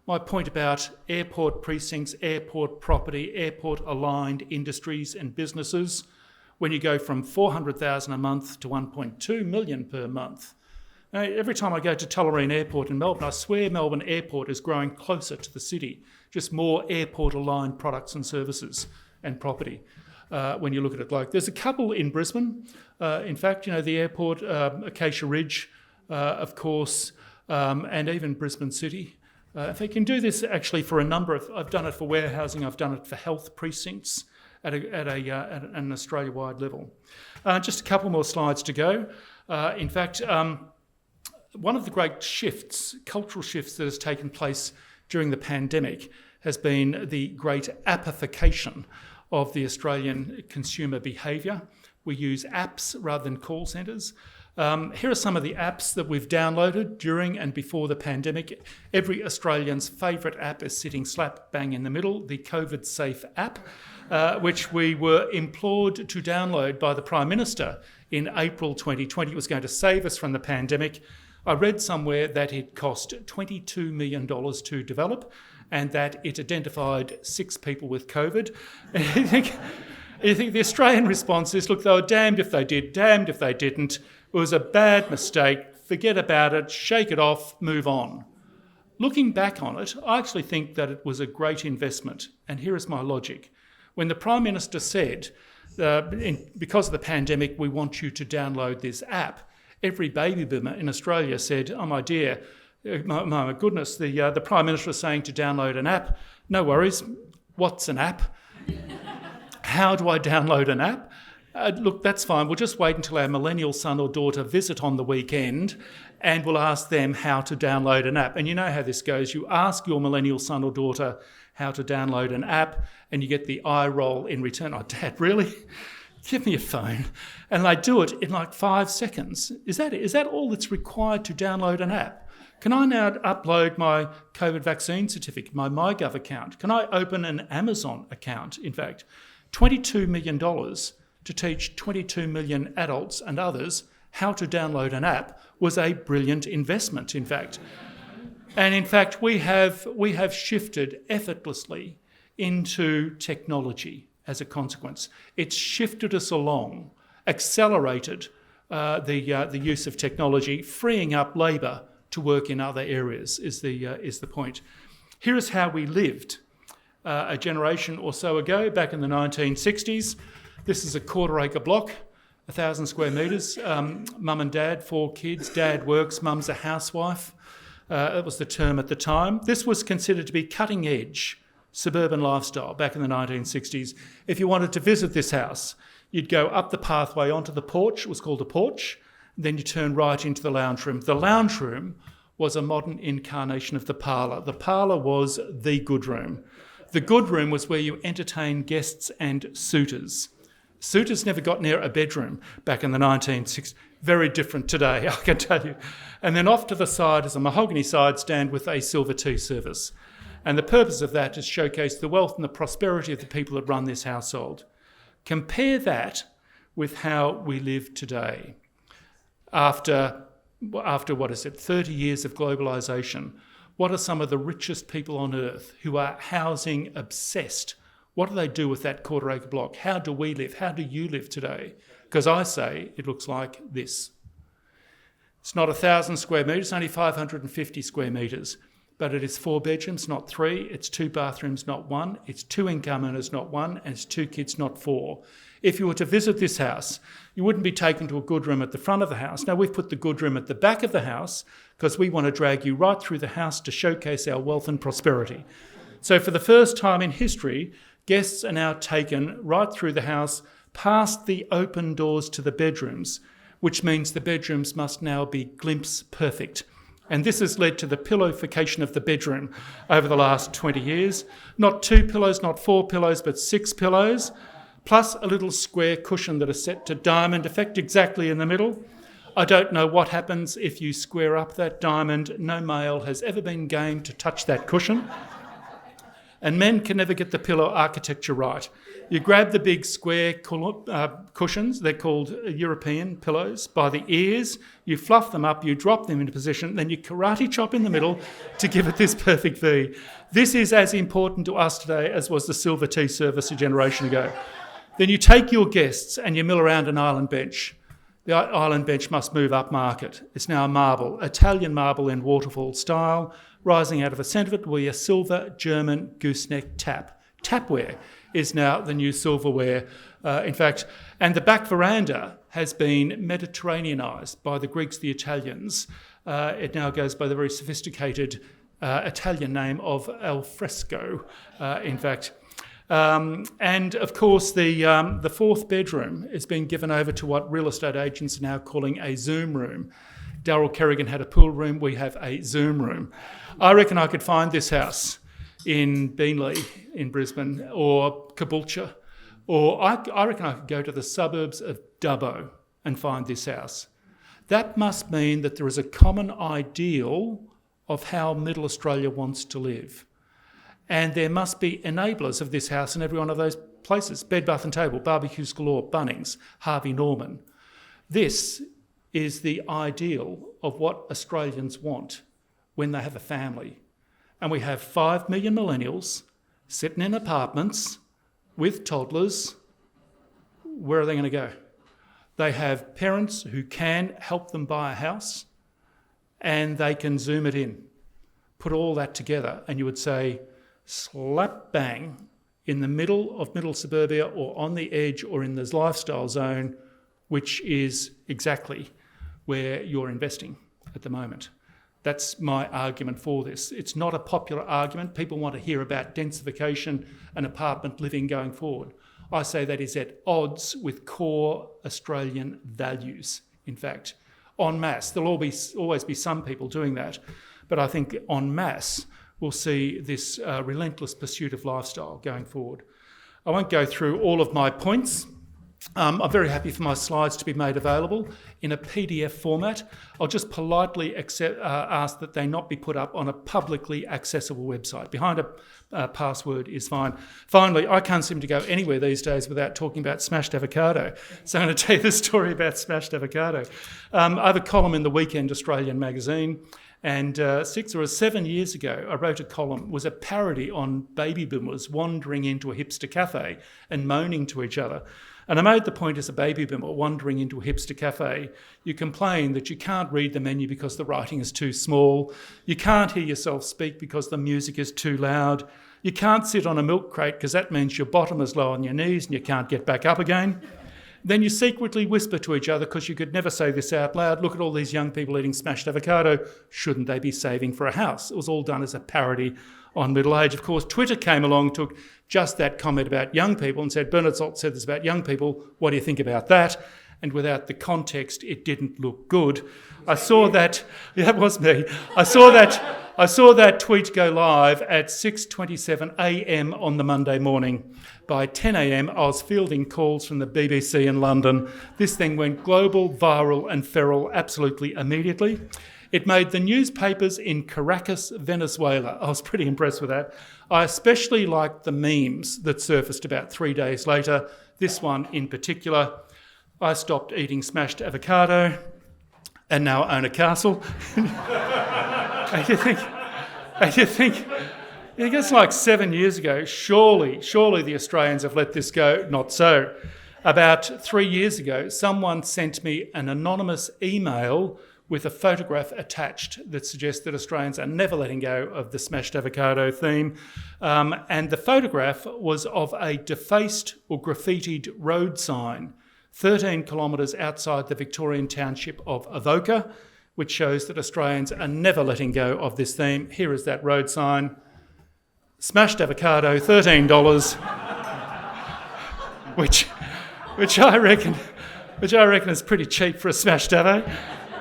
My point about airport precincts, airport property, airport-aligned industries and businesses, when you go from 400,000 a month to 1.2 million per month. Now, every time I go to Tullamarine Airport in Melbourne, I swear Melbourne Airport is growing closer to the city, just more airport-aligned products and services and property. When you look at it there's a couple in Brisbane. In fact, the airport, Acacia Ridge, of course, and even Brisbane City. If they can do this actually for a number of, I've done it for warehousing, I've done it for health precincts at an Australia-wide level. Just a couple more slides to go. In fact, one of the great shifts, cultural shifts that has taken place during the pandemic has been the great appification of the Australian consumer behaviour. We use apps rather than call centres. Here are some of the apps that we've downloaded during and before the pandemic. Every Australian's favourite app is sitting slap bang in the middle, the COVID Safe app, which we were implored to download by the Prime Minister in April 2020. It was going to save us from the pandemic. I read somewhere that it cost $22 million to develop and that it identified 6 people with COVID. You think the Australian response is, look, they were damned if they did, damned if they didn't. It was a bad mistake. Forget about it, shake it off, move on. Looking back on it, I actually think that it was a great investment. And here is my logic. When the Prime Minister said, because of the pandemic, we want you to download this app, every baby boomer in Australia said, oh my dear, My goodness, the Prime Minister is saying to download an app. No worries. What's an app? How do I download an app? Look, that's fine. We'll just wait until our millennial son or daughter visit on the weekend and we'll ask them how to download an app. And you know how this goes. You ask your millennial son or daughter how to download an app and you get the eye roll in return. Oh, Dad, really? Give me a phone. And they do it in like 5 seconds. Is that all that's required to download an app? Can I now upload my COVID vaccine certificate, my MyGov account? Can I open an Amazon account, in fact? $22 million to teach 22 million adults and others how to download an app was a brilliant investment, in fact. And in fact, we have shifted effortlessly into technology as a consequence. It's shifted us along, accelerated the use of technology, freeing up labour to work in other areas is the point. Here is how we lived a generation or so ago, back in the 1960s. This is a quarter-acre block, 1,000 square metres. Mum and dad, 4 kids. Dad works, mum's a housewife. That was the term at the time. This was considered to be cutting-edge suburban lifestyle back in the 1960s. If you wanted to visit this house, you'd go up the pathway onto the porch. It was called a porch. Then you turn right into the lounge room. The lounge room was a modern incarnation of the parlour. The parlour was the good room. The good room was where you entertained guests and suitors. Suitors never got near a bedroom back in the 1960s. Very different today, I can tell you. And then off to the side is a mahogany side stand with a silver tea service. And the purpose of that is to showcase the wealth and the prosperity of the people that run this household. Compare that with how we live today. After 30 years of globalisation, what are some of the richest people on earth who are housing obsessed? What do they do with that quarter-acre block? How do we live? How do you live today? Because I say it looks like this. It's not 1,000 square metres, only 550 square metres, but it is 4 bedrooms, not 3. It's 2 bathrooms, not 1. It's 2 income earners, not 1. And it's 2 kids, not 4. If you were to visit this house, you wouldn't be taken to a good room at the front of the house. Now, we've put the good room at the back of the house because we want to drag you right through the house to showcase our wealth and prosperity. So for the first time in history, guests are now taken right through the house, past the open doors to the bedrooms, which means the bedrooms must now be glimpse perfect. And this has led to the pillowification of the bedroom over the last 20 years. Not 2 pillows, not 4 pillows, but 6 pillows, plus a little square cushion that is set to diamond effect exactly in the middle. I don't know what happens if you square up that diamond. No male has ever been game to touch that cushion. And men can never get the pillow architecture right. You grab the big square cushions, they're called European pillows, by the ears, you fluff them up, you drop them into position, then you karate chop in the middle to give it this perfect V. This is as important to us today as was the silver tea service a generation ago. Then you take your guests and you mill around an island bench. The island bench must move up market. It's now a marble, Italian marble in waterfall style. Rising out of the centre of it will be a silver German gooseneck tap. Tapware is now the new silverware, in fact. And the back veranda has been Mediterraneanised by the Greeks, the Italians. It now goes by the very sophisticated Italian name of al fresco, in fact. And of course, the fourth bedroom is being given over to what real estate agents are now calling a Zoom room. Darryl Kerrigan had a pool room, we have a Zoom room. I reckon I could find this house in Beenleigh in Brisbane or Caboolture, or I reckon I could go to the suburbs of Dubbo and find this house. That must mean that there is a common ideal of how Middle Australia wants to live. And there must be enablers of this house in every one of those places. Bed, Bath and Table, Barbecues Galore, Bunnings, Harvey Norman. This is the ideal of what Australians want when they have a family. And we have 5 million millennials sitting in apartments with toddlers. Where are they going to go? They have parents who can help them buy a house and they can Zoom it in. Put all that together and you would say, slap bang in the middle of middle suburbia or on the edge or in this lifestyle zone, which is exactly where you're investing at the moment. That's my argument for this. It's not a popular argument. People want to hear about densification and apartment living going forward. I say that is at odds with core Australian values, in fact. En masse, there'll always be some people doing that, but I think en masse we'll see this relentless pursuit of lifestyle going forward. I won't go through all of my points. I'm very happy for my slides to be made available in a PDF format. I'll just politely ask that they not be put up on a publicly accessible website. Behind a password is fine. Finally, I can't seem to go anywhere these days without talking about smashed avocado. So I'm going to tell you the story about smashed avocado. I have a column in the Weekend Australian magazine, and 6 or 7 years ago, I wrote a column. It was a parody on baby boomers wandering into a hipster cafe and moaning to each other. And I made the point, as a baby boomer wandering into a hipster cafe, you complain that you can't read the menu because the writing is too small, you can't hear yourself speak because the music is too loud, you can't sit on a milk crate because that means your bottom is low on your knees and you can't get back up again. Then you secretly whisper to each other, because you could never say this out loud, look at all these young people eating smashed avocado, shouldn't they be saving for a house? It was all done as a parody on middle age. Of course, Twitter came along, took just that comment about young people and said, Bernard Salt said this about young people, what do you think about that? And without the context, it didn't look good. I saw that, that was me, I saw that tweet go live at 6:27 a.m. on the Monday morning. By 10 a.m, I was fielding calls from the BBC in London. This thing went global, viral and feral absolutely immediately. It made the newspapers in Caracas, Venezuela. I was pretty impressed with that. I especially liked the memes that surfaced about 3 days later. This one in particular. I stopped eating smashed avocado and now own a castle. And you think, I guess like 7 years ago, surely the Australians have let this go. Not so. About 3 years ago, someone sent me an anonymous email with a photograph attached that suggests that Australians are never letting go of the smashed avocado theme. And the photograph was of a defaced or graffitied road sign 13 kilometres outside the Victorian township of Avoca, which shows that Australians are never letting go of this theme. Here is that road sign. Smashed avocado, $13, which I reckon is pretty cheap for a smashed avo.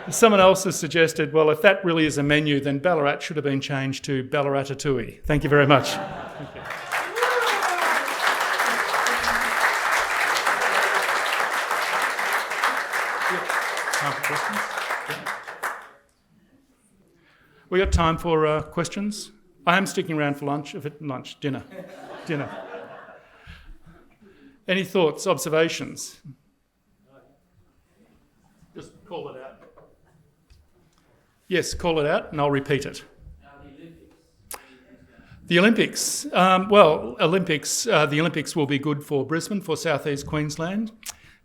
Someone else has suggested, well, if that really is a menu, then Ballarat should have been changed to Ballarattatouille. Thank you very much. Thank you. We got time for questions? I am sticking around for dinner. Any thoughts, observations? Just call it out. Yes, call it out and I'll repeat it. The Olympics. The Olympics will be good for Brisbane, for South East Queensland.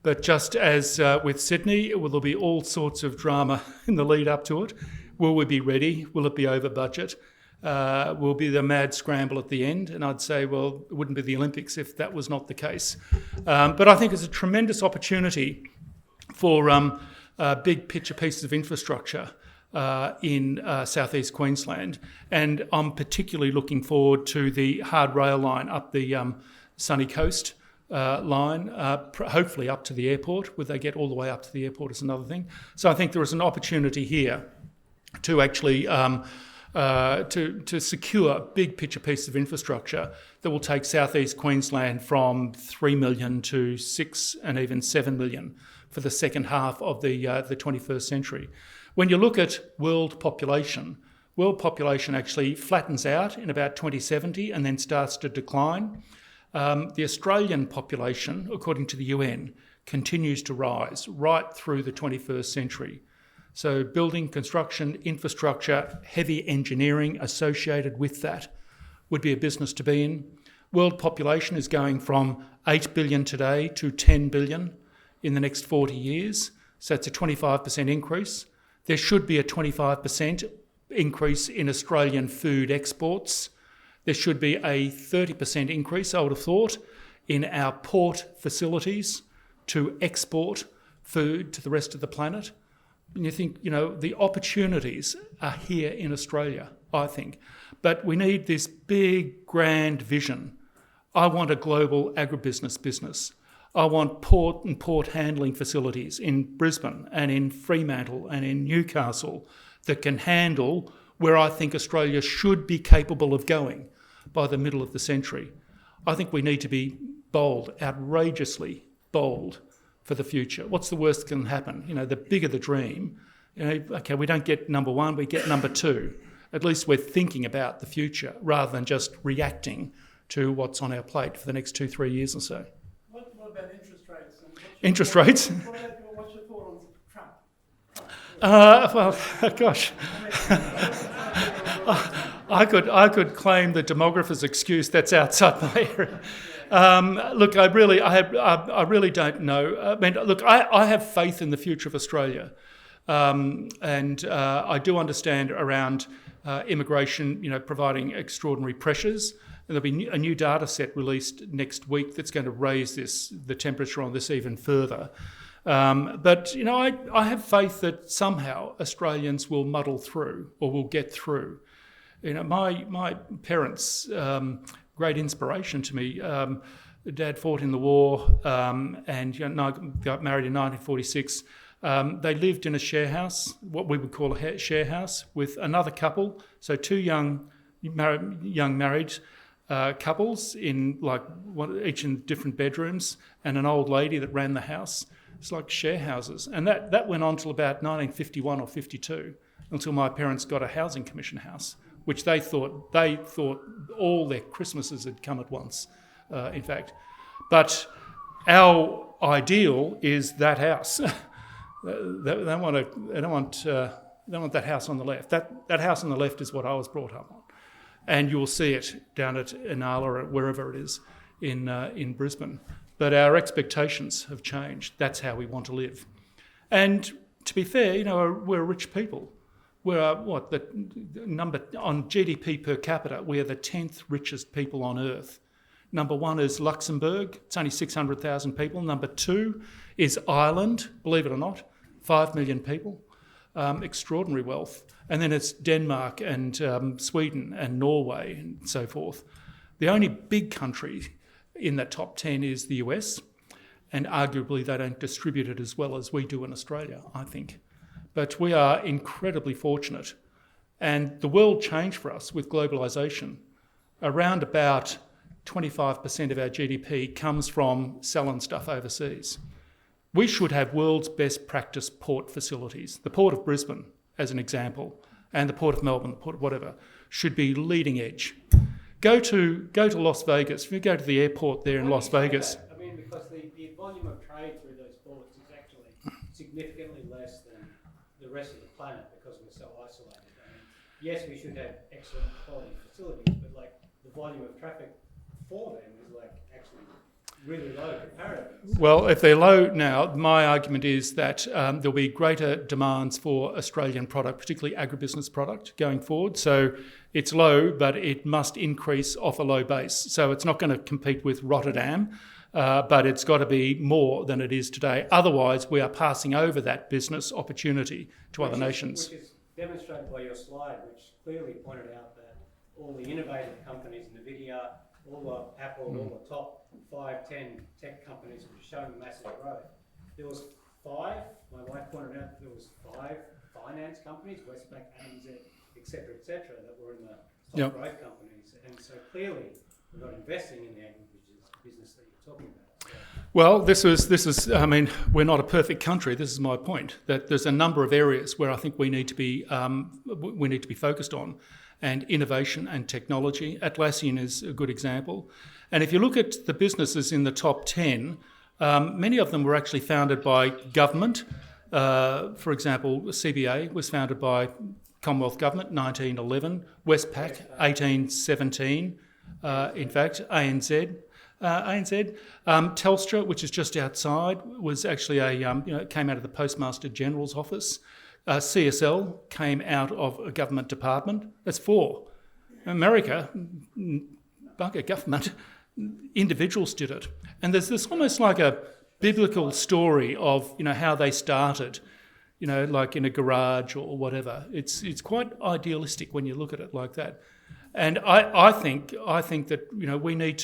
But just as with Sydney, will there be all sorts of drama in the lead up to it? Will we be ready? Will it be over budget? Will be the mad scramble at the end? And I'd say, well, it wouldn't be the Olympics if that was not the case. But I think it's a tremendous opportunity for big picture pieces of infrastructure in South East Queensland. And I'm particularly looking forward to the hard rail line up the Sunny Coast line, hopefully up to the airport. Would they get all the way up to the airport is another thing. So I think there is an opportunity here to actually to secure big picture pieces of infrastructure that will take South East Queensland from 3 million to 6 and even 7 million for the second half of the 21st century. When you look at world population actually flattens out in about 2070 and then starts to decline. The Australian population, according to the UN, continues to rise right through the 21st century. So building, construction, infrastructure, heavy engineering associated with that would be a business to be in. World population is going from 8 billion today to 10 billion in the next 40 years. So it's a 25% increase. There should be a 25% increase in Australian food exports. There should be a 30% increase, I would have thought, in our port facilities to export food to the rest of the planet. And you think, the opportunities are here in Australia, I think. But we need this big, grand vision. I want a global agribusiness business. I want port and port handling facilities in Brisbane and in Fremantle and in Newcastle that can handle where I think Australia should be capable of going by the middle of the century. I think we need to be bold, outrageously bold for the future. What's the worst that can happen? The bigger the dream, okay, we don't get number one, we get number two. At least we're thinking about the future rather than just reacting to what's on our plate for the next 2-3 years or so. What about interest rates? Interest rates? What's your thought on Trump? Well, gosh. I could claim the demographer's excuse that's outside my area. Look, I really don't know. I have faith in the future of Australia, and I do understand around immigration, providing extraordinary pressures. And there'll be a new data set released next week that's going to raise the temperature on this even further. But I have faith that somehow Australians will muddle through or will get through. My parents, great inspiration to me. Dad fought in the war and got married in 1946. They lived in a share house, what we would call a share house, with another couple. So two young married couples in each in different bedrooms, and an old lady that ran the house. It's like share houses, and that went on till about 1951 or 52, until my parents got a housing commission house, which they thought all their Christmases had come at once, in fact. But our ideal is that house. They don't want that house on the left. That house on the left is what I was brought up on. And you'll see it down at Inala or wherever it is in Brisbane. But our expectations have changed. That's how we want to live. And to be fair, we're a rich people. We're the number on GDP per capita. We are the 10th richest people on earth. Number one is Luxembourg. It's only 600,000 people. Number two is Ireland, believe it or not, 5 million people. Extraordinary wealth. And then it's Denmark and Sweden and Norway and so forth. The only big country in that top 10 is the US, and arguably they don't distribute it as well as we do in Australia, I think. But we are incredibly fortunate. And the world changed for us with globalisation. Around about 25% of our GDP comes from selling stuff overseas. We should have world's best practice port facilities. The Port of Brisbane, as an example, and the Port of Melbourne, the Port of whatever, should be leading edge. Go to Las Vegas. If you go to the airport there in Las Vegas. Because the volume of trade through those ports is actually significantly less than the rest of the planet because we're so isolated. Yes, we should have excellent quality facilities, but the volume of traffic for them is actually really low comparatively. Well, if they're low now, my argument is that there'll be greater demands for Australian product, particularly agribusiness product, going forward. So it's low, but it must increase off a low base. So it's not going to compete with Rotterdam, but it's got to be more than it is today. Otherwise, we are passing over that business opportunity to other nations. Which is demonstrated by your slide, which clearly pointed out that all the innovative companies, NVIDIA, all the Apple, all the top 5-10 tech companies which are showing massive growth. There was 5, my wife pointed out there was 5 finance companies, Westpac, ANZ, etc., that were in the top growth companies. And so clearly we're not investing in the agribusiness that you're talking about. So. Well, this is. We're not a perfect country. This is my point. That there's a number of areas where I think we need to be focused on, and innovation and technology. Atlassian is a good example. And if you look at the businesses in the top 10, many of them were actually founded by government. For example, CBA was founded by Commonwealth Government, 1911. Westpac, 1817. In fact, ANZ. Telstra, which is just outside, was actually it came out of the Postmaster General's office. CSL came out of a government department. That's 4. America, bugger government, individuals did it. And there's this almost like a biblical story of how they started. like in a garage or whatever. It's quite idealistic when you look at it like that. And I think that we need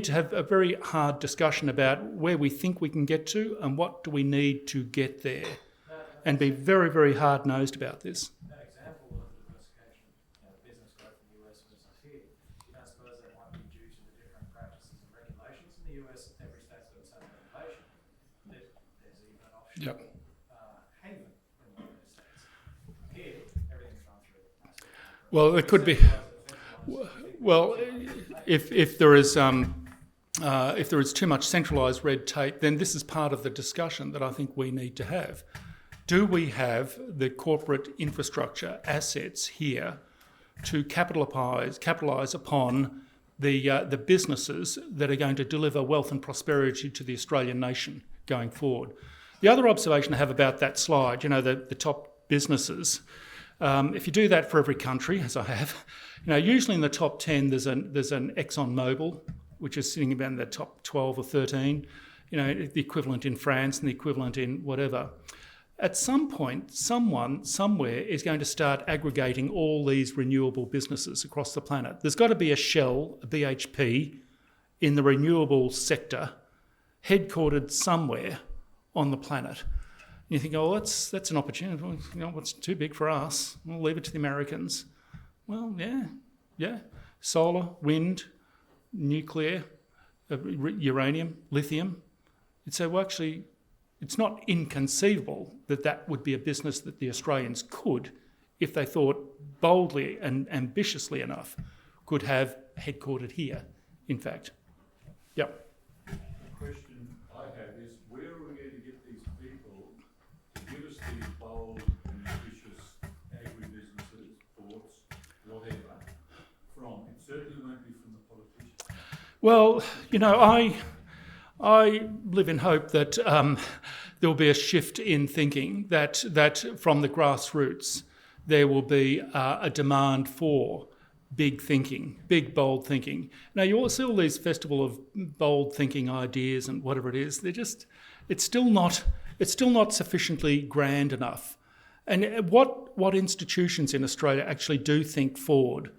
to have a very hard discussion about where we think we can get to and what do we need to get there, and be very, very hard-nosed about this. That example of the diversification, business growth in the US versus here, you don't suppose that might be due to the different practices and regulations in the US? Every state's got its own regulation. There's even an offshore haven in one of those states. Here, everything's run through. Well, it could be. Well, if there is too much centralised red tape, then this is part of the discussion that I think we need to have. Do we have the corporate infrastructure assets here to capitalise upon the businesses that are going to deliver wealth and prosperity to the Australian nation going forward? The other observation I have about that slide, the top businesses. If you do that for every country, as I have, usually in the top 10 there's an ExxonMobil, which is sitting about in the top 12 or 13, the equivalent in France and the equivalent in whatever. At some point, someone somewhere is going to start aggregating all these renewable businesses across the planet. There's got to be a Shell, a BHP in the renewable sector, headquartered somewhere on the planet. You think, oh, that's an opportunity. Well, what's too big for us? We'll leave it to the Americans. Well, yeah. Solar, wind, nuclear, uranium, lithium. You'd say, well, actually, it's not inconceivable that would be a business that the Australians could, if they thought boldly and ambitiously enough, could have headquartered here, in fact. Yep. The question I have is, where are we going to get these people to give us these bold and ambitious agribusinesses, ports, whatever, from? It certainly won't be from the politicians. Well, I live in hope that there will be a shift in thinking, that from the grassroots there will be a demand for big thinking, big, bold thinking. Now, you all see all these festival of bold thinking ideas and whatever it is. It's still not sufficiently grand enough. And what institutions in Australia actually do think forward?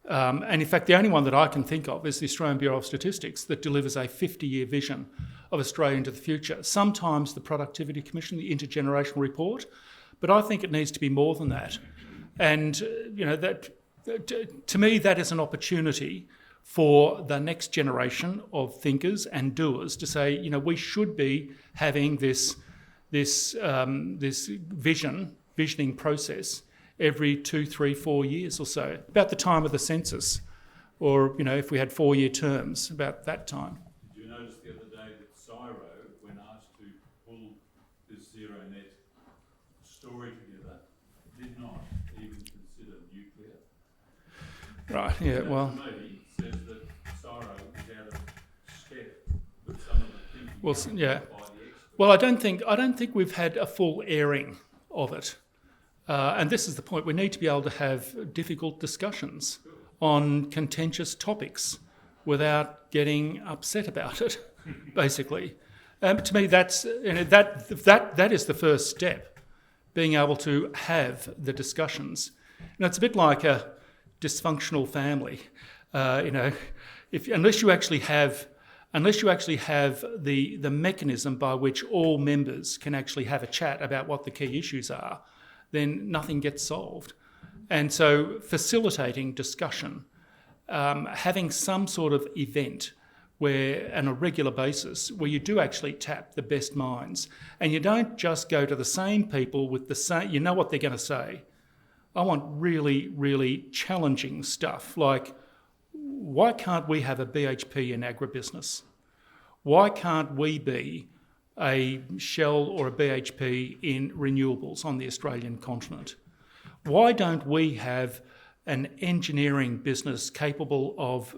And in fact, the only one that I can think of is the Australian Bureau of Statistics, that delivers a 50-year vision of Australia into the future. Sometimes the Productivity Commission, the Intergenerational Report, but I think it needs to be more than that. And to me, that is an opportunity for the next generation of thinkers and doers to say, we should be having this visioning process every 2, 3, 4 years or so, about the time of the census, or if we had 4-year terms, about that time. Did you notice the other day that CSIRO, when asked to pull this zero net story together, did not even consider nuclear? Right. Yeah. That, Well. to me, says that CSIRO is out of step with some of the thinking. Well. Yeah. By the experts. Well, I don't think we've had a full airing of it. And this is the point. We need to be able to have difficult discussions on contentious topics without getting upset about it, basically. To me, that is the first step, being able to have the discussions. It's a bit like a dysfunctional family. Unless you actually have the mechanism by which all members can actually have a chat about what the key issues are, then nothing gets solved. And so facilitating discussion, having some sort of event where, on a regular basis, where you do actually tap the best minds, and you don't just go to the same people with the same, you know what they're going to say. I want really, really challenging stuff, like, why can't we have a BHP in agribusiness? Why can't we be a Shell or a BHP in renewables on the Australian continent? Why don't we have an engineering business capable of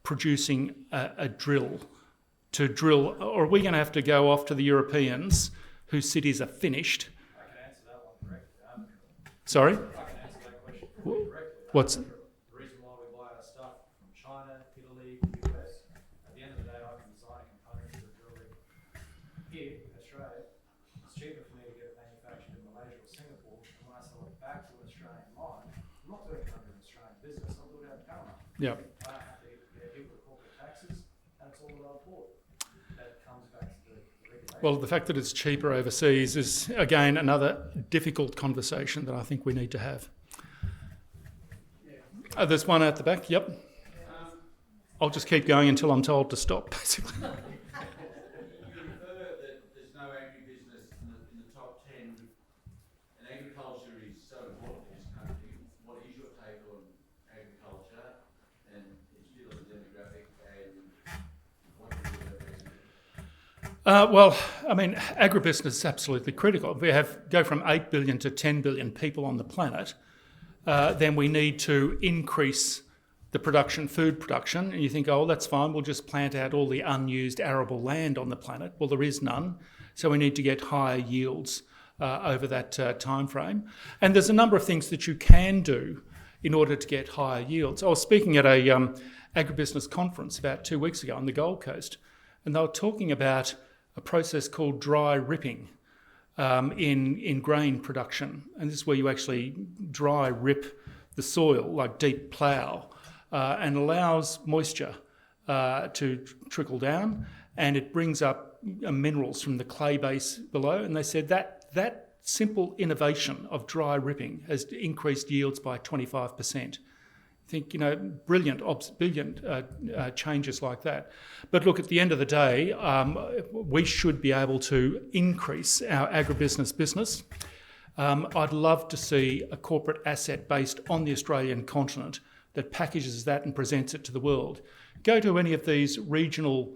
producing a drill to drill, or are we going to have to go off to the Europeans whose cities are finished? I can answer that one directly. Sorry? I can answer that question directly. What's The reason why we buy our stuff from China, Italy, US, at the end of the day, I can design a component for the drill rig. Here in Australia, it's cheaper for me to get it manufactured in Yeah. They have to get hit with corporate taxes, and it's all about port. That comes back to the regulation. Well, the fact that it's cheaper overseas is, again, another difficult conversation that I think we need to have. There's one at the back, yep. I'll just keep going until I'm told to stop, basically. You infer that there's no agribusiness in the top 10, and agriculture is so important in this country. What is your take on agriculture and its still as a demographic, and what do you do about it? Well, I mean, agribusiness is absolutely critical. If we go from 8 billion to 10 billion people on the planet, then we need to increase the food production, and you think, oh, that's fine, we'll just plant out all the unused arable land on the planet. Well, there is none, so we need to get higher yields over that time frame. And there's a number of things that you can do in order to get higher yields. I was speaking at a agribusiness conference about 2 weeks ago on the Gold Coast, and they were talking about a process called dry ripping in grain production. And this is where you actually dry rip the soil, like deep plough, and allows moisture to trickle down, and it brings up minerals from the clay base below. And they said that simple innovation of dry ripping has increased yields by 25%. I think, brilliant changes like that. But look, at the end of the day, we should be able to increase our agribusiness business. I'd love to see a corporate asset based on the Australian continent that packages that and presents it to the world. Go to any of these regional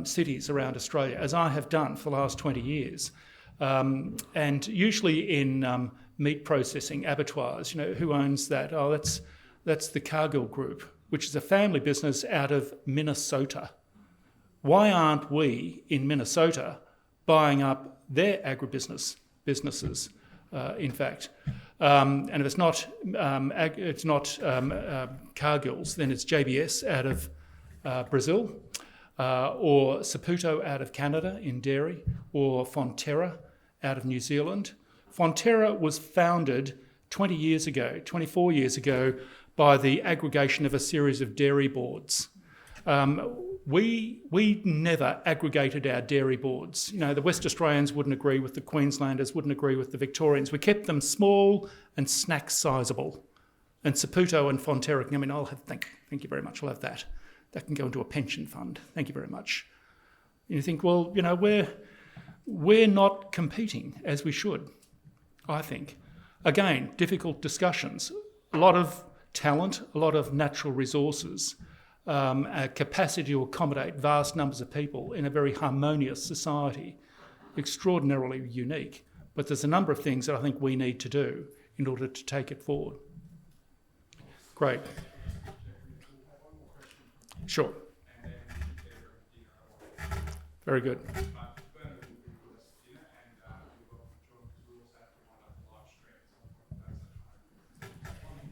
cities around Australia, as I have done for the last 20 years, and usually in meat processing, abattoirs. Who owns that? Oh, that's the Cargill Group, which is a family business out of Minnesota. Why aren't we in Minnesota buying up their agribusiness businesses, in fact? And if it's not Cargill's, then it's JBS out of Brazil, or Saputo out of Canada in dairy, or Fonterra out of New Zealand. Fonterra was founded 24 years ago, by the aggregation of a series of dairy boards. We never aggregated our dairy boards. The West Australians wouldn't agree with the Queenslanders, wouldn't agree with the Victorians. We kept them small and snack sizable. And Saputo and Fonterra, thank you very much, I'll have that. That can go into a pension fund. Thank you very much. And you think, well, we're not competing as we should, I think. Again, difficult discussions. A lot of talent, a lot of natural resources, a capacity to accommodate vast numbers of people in a very harmonious society, extraordinarily unique. But there's a number of things that I think we need to do in order to take it forward. Great. Sure. Very good.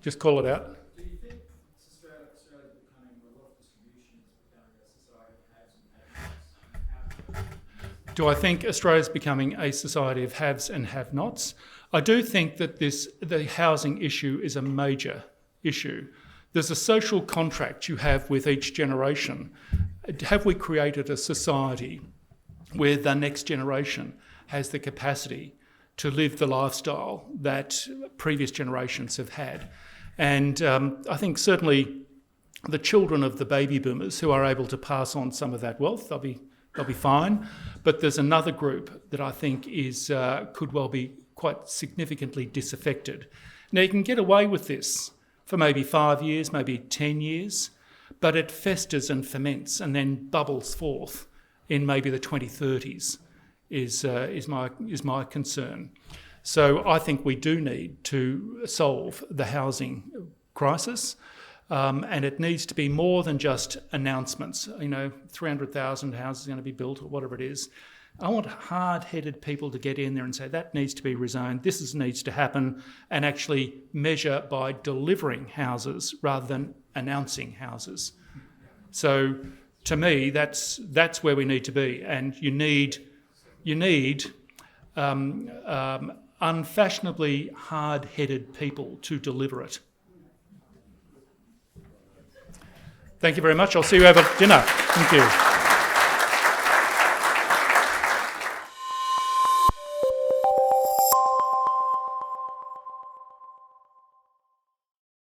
Just call it out. Do you think Australia's becoming, a lot of distribution is becoming a society of haves and have-nots? Do I think Australia's becoming a society of haves and have-nots? I do think that the housing issue is a major issue. There's a social contract you have with each generation. Have we created a society where the next generation has the capacity to live the lifestyle that previous generations have had? And I think certainly the children of the baby boomers who are able to pass on some of that wealth, they'll be fine. But there's another group that I think could well be quite significantly disaffected. Now, you can get away with this for maybe 5 years, maybe 10 years, but it festers and ferments and then bubbles forth in maybe the 2030s is my concern. So I think we do need to solve the housing crisis, and it needs to be more than just announcements. 300,000 houses are going to be built or whatever it is. I want hard-headed people to get in there and say that needs to be rezoned, needs to happen, and actually measure by delivering houses rather than announcing houses. So to me, that's where we need to be, and you need unfashionably hard-headed people to deliver it. Thank you very much. I'll see you over dinner. Thank you.